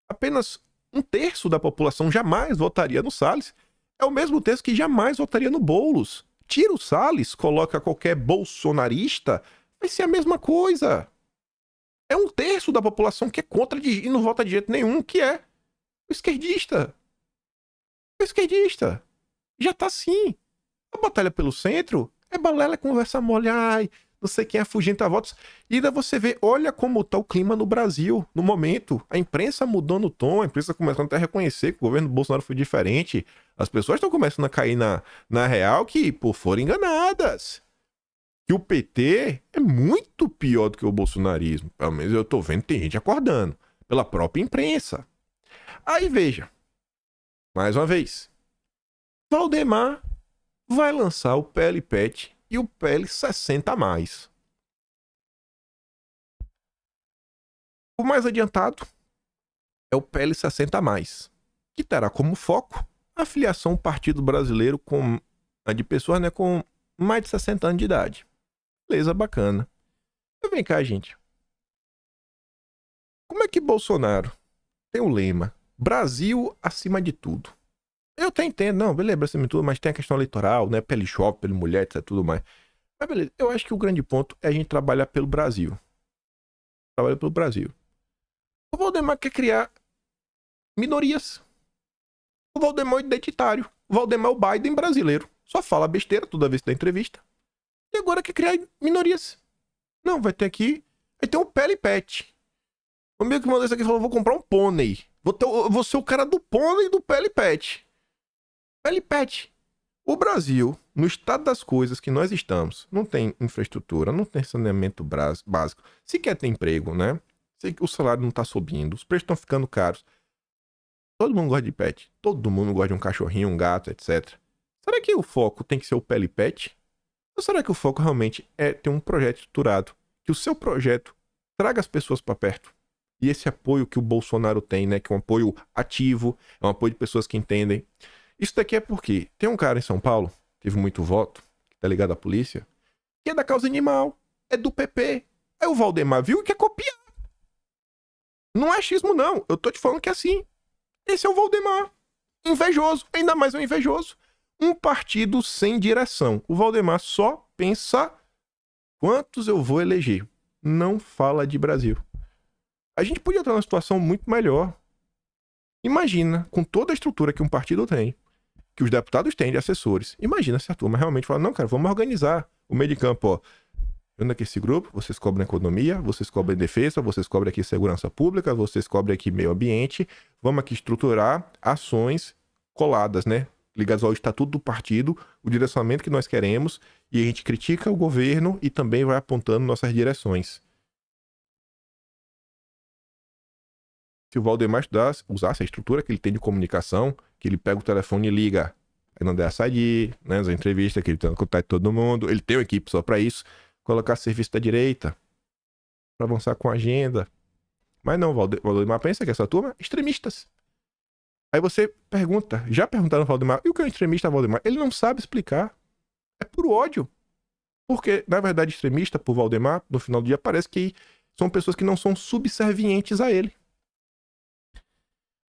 Apenas 1/3 da população jamais votaria no Salles. É o mesmo terço que jamais votaria no Boulos. Tira o Salles, coloca qualquer bolsonarista, vai ser a mesma coisa. É 1/3 da população que é contra e não vota de jeito nenhum, que é o esquerdista. O esquerdista. Já tá assim. A batalha pelo centro é balela, conversa mole, ai, não sei quem afugenta votos. E ainda você vê, olha como tá o clima no Brasil, no momento. A imprensa mudando o tom, a imprensa começando até a reconhecer que o governo Bolsonaro foi diferente. As pessoas estão começando a cair na real que, pô, foram enganadas. Que o PT é muito pior do que o bolsonarismo. Pelo menos eu tô vendo, tem gente acordando. Pela própria imprensa. Aí veja. Mais uma vez. Valdemar vai lançar o PL Pet e o PL 60+. O mais adiantado é o PL 60+, que terá como foco a filiação ao Partido Brasileiro com a de pessoas, né, com mais de 60 anos de idade. Beleza, bacana. Mas vem cá, gente. Como é que Bolsonaro tem o lema Brasil acima de tudo? Eu até entendo, não, beleza, acima de tudo, mas tem a questão eleitoral, né, pele jovem, pele mulher, etc, tudo mais. Mas beleza, eu acho que o grande ponto é a gente trabalhar pelo Brasil. Trabalhar pelo Brasil. O Valdemar quer criar minorias. O Valdemar é identitário. O Valdemar é o Biden brasileiro. Só fala besteira toda vez que dá entrevista. E agora quer criar minorias. Não, vai ter aqui... Vai ter um PL Pet. O amigo que mandou isso aqui falou, vou comprar um pônei. Vou ser o cara do pônei do PL Pet. PL Pet. O Brasil, no estado das coisas que nós estamos, não tem infraestrutura, não tem saneamento básico. Se quer ter emprego, né? O salário não tá subindo, os preços estão ficando caros. Todo mundo gosta de pet. Todo mundo gosta de um cachorrinho, um gato, etc. Será que o foco tem que ser o PL Pet? Ou será que o foco realmente é ter um projeto estruturado? Que o seu projeto traga as pessoas para perto? E esse apoio que o Bolsonaro tem, né? Que é um apoio ativo, é um apoio de pessoas que entendem. Isso daqui é porque tem um cara em São Paulo, teve muito voto, que tá ligado à polícia, que é da causa animal, é do PP. Aí o Valdemar viu e quer copiar. Não é achismo, não. Eu tô te falando que é assim. Esse é o Valdemar. Invejoso, ainda mais um invejoso. Um partido sem direção. O Valdemar só pensa quantos eu vou eleger. Não fala de Brasil. A gente podia estar numa situação muito melhor. Imagina, com toda a estrutura que um partido tem, que os deputados têm de assessores, imagina se a turma realmente fala, não, cara, vamos organizar o meio de campo, ó. Eu aqui esse grupo, vocês cobram economia, vocês cobram defesa, vocês cobram aqui segurança pública, vocês cobram aqui meio ambiente, vamos aqui estruturar ações coladas, né? Ligadas ao estatuto do partido, o direcionamento que nós queremos, e a gente critica o governo e também vai apontando nossas direções. Se o Valdemar usasse a estrutura que ele tem de comunicação, que ele pega o telefone e liga, aí não der a sair, né, as entrevistas, que ele tem contato de todo mundo, ele tem uma equipe só para isso, colocar serviço da direita, para avançar com a agenda. Mas não, Valdemar pensa que essa turma é extremistas. Aí você pergunta, já perguntaram ao Valdemar, e o que é um extremista, Valdemar? Ele não sabe explicar. É puro ódio. Porque, na verdade, extremista, por Valdemar, no final do dia, parece que são pessoas que não são subservientes a ele.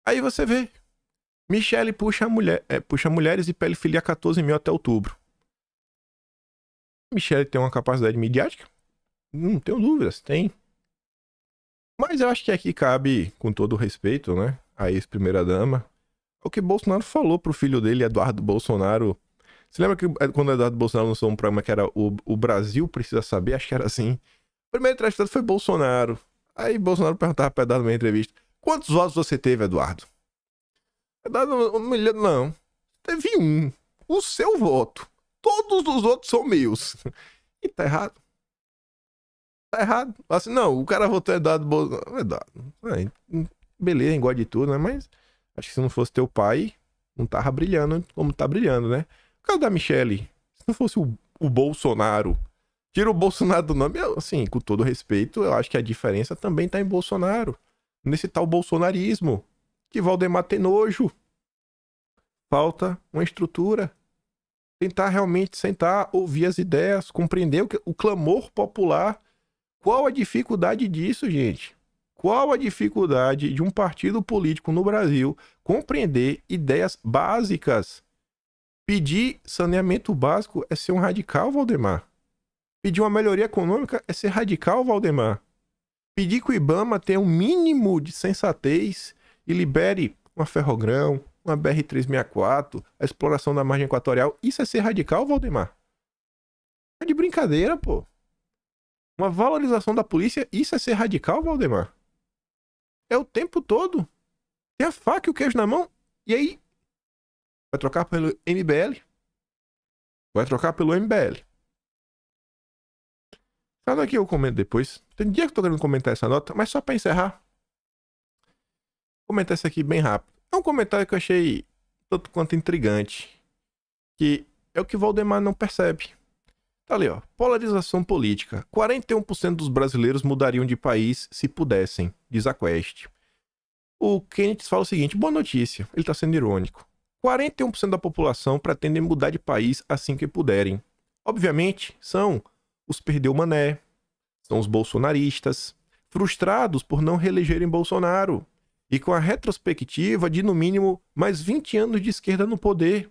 Aí você vê, Michele puxa mulheres e pede filia 14 mil até outubro. Michele tem uma capacidade midiática? Não tenho dúvidas, tem. Mas eu acho que aqui cabe, com todo o respeito, né, a ex-primeira-dama, o que Bolsonaro falou pro filho dele, Eduardo Bolsonaro. Você lembra que quando o Eduardo Bolsonaro lançou um programa que era o Brasil Precisa Saber? Acho que era assim. O primeiro entrevistado foi Bolsonaro. Aí Bolsonaro perguntava pra Eduardo numa entrevista, quantos votos você teve, Eduardo? Eduardo, não. Teve um. O seu voto. Todos os outros são meus. E tá errado. Tá errado. Assim, não, o cara votou Eduardo Bolsonaro. Eduardo. Beleza, engole de tudo, né? Mas acho que se não fosse teu pai, não tava brilhando como tá brilhando, né? O caso da Michele, se não fosse o Bolsonaro Tira o Bolsonaro do nome, assim, com todo respeito, eu acho que a diferença também tá em Bolsonaro. Nesse tal bolsonarismo, que Valdemar tem nojo. Falta uma estrutura. Tentar realmente sentar, ouvir as ideias, compreender o clamor popular. Qual a dificuldade disso, gente? Qual a dificuldade de um partido político no Brasil compreender ideias básicas? Pedir saneamento básico é ser um radical, Valdemar. Pedir uma melhoria econômica é ser radical, Valdemar. Pedir que o IBAMA tenha um mínimo de sensatez e libere uma Ferrogrão, uma BR-364, a exploração da margem equatorial, isso é ser radical, Valdemar? É de brincadeira, pô. Uma valorização da polícia, isso é ser radical, Valdemar? É o tempo todo. Tem a faca e o queijo na mão. E aí? Vai trocar pelo MBL? Vai trocar pelo MBL. Essa daqui eu comento depois. Tem dia que eu tô querendo comentar essa nota, mas só pra encerrar. Vou comentar isso aqui bem rápido. É um comentário que eu achei tanto quanto intrigante. Que é o que Valdemar não percebe. Tá ali, ó. Polarização política. 41% dos brasileiros mudariam de país se pudessem, diz a Quest. O Kenneth fala o seguinte, boa notícia, ele tá sendo irônico. 41% da população pretendem mudar de país assim que puderem. Obviamente, são os perdeu mané, são os bolsonaristas, frustrados por não reelegerem Bolsonaro, e com a retrospectiva de, no mínimo, mais 20 anos de esquerda no poder.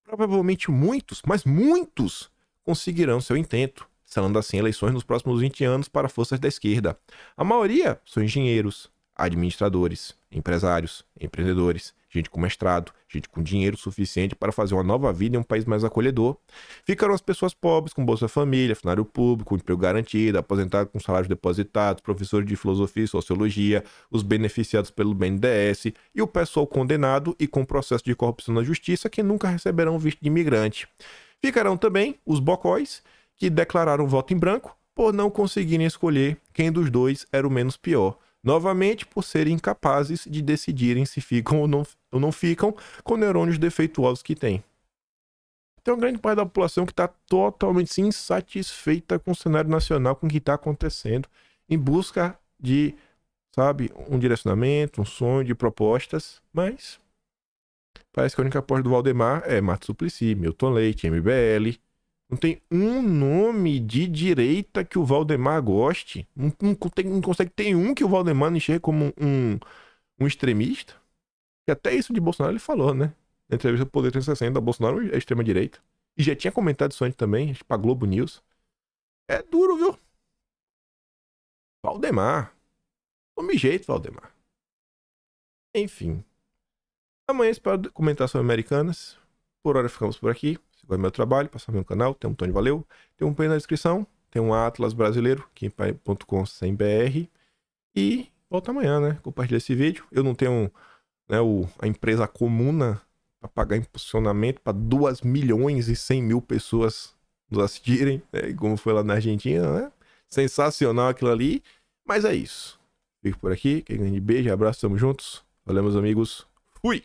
Provavelmente muitos, mas muitos, conseguirão seu intento, selando assim eleições nos próximos 20 anos para forças da esquerda. A maioria são engenheiros, administradores, empresários, empreendedores, gente com mestrado, gente com dinheiro suficiente para fazer uma nova vida em um país mais acolhedor. Ficarão as pessoas pobres com Bolsa Família, funcionário público, com emprego garantido, aposentado com salários depositados, professores de filosofia e sociologia, os beneficiados pelo BNDES e o pessoal condenado e com processo de corrupção na justiça que nunca receberão visto de imigrante. Ficarão também os bocóis que declararam voto em branco por não conseguirem escolher quem dos dois era o menos pior. Novamente, por serem incapazes de decidirem se ficam ou não ficam com neurônios defeituosos que têm. Tem uma grande parte da população que está totalmente insatisfeita com o cenário nacional, com o que está acontecendo, em busca de, sabe, um direcionamento, um sonho de propostas, mas parece que a única aposta do Valdemar é Marta Suplicy, Milton Leite, MBL. Não tem um nome de direita que o Valdemar goste. Não consegue ter um que o Valdemar não enxergue como um extremista. E até isso de Bolsonaro ele falou, né? Na entrevista do Poder 360, Bolsonaro é extrema-direita. E já tinha comentado isso antes também, pra Globo News. É duro, viu? Valdemar. Tome jeito, Valdemar. Enfim. Amanhã espero comentar sobre Americanas. Por hora ficamos por aqui. Se gosta do meu trabalho, passa no meu canal, tem um botão de valeu, tem um play na descrição, tem um Atlas brasileiro, kimpai.com/br. E volta amanhã, né? Compartilha esse vídeo. Eu não tenho, né, a empresa Comuna para pagar impulsionamento para 2.100.000 pessoas nos assistirem, né? Como foi lá na Argentina, né? Sensacional aquilo ali. Mas é isso. Fico por aqui. Um grande beijo, abraço, tamo juntos. Valeu, meus amigos. Fui!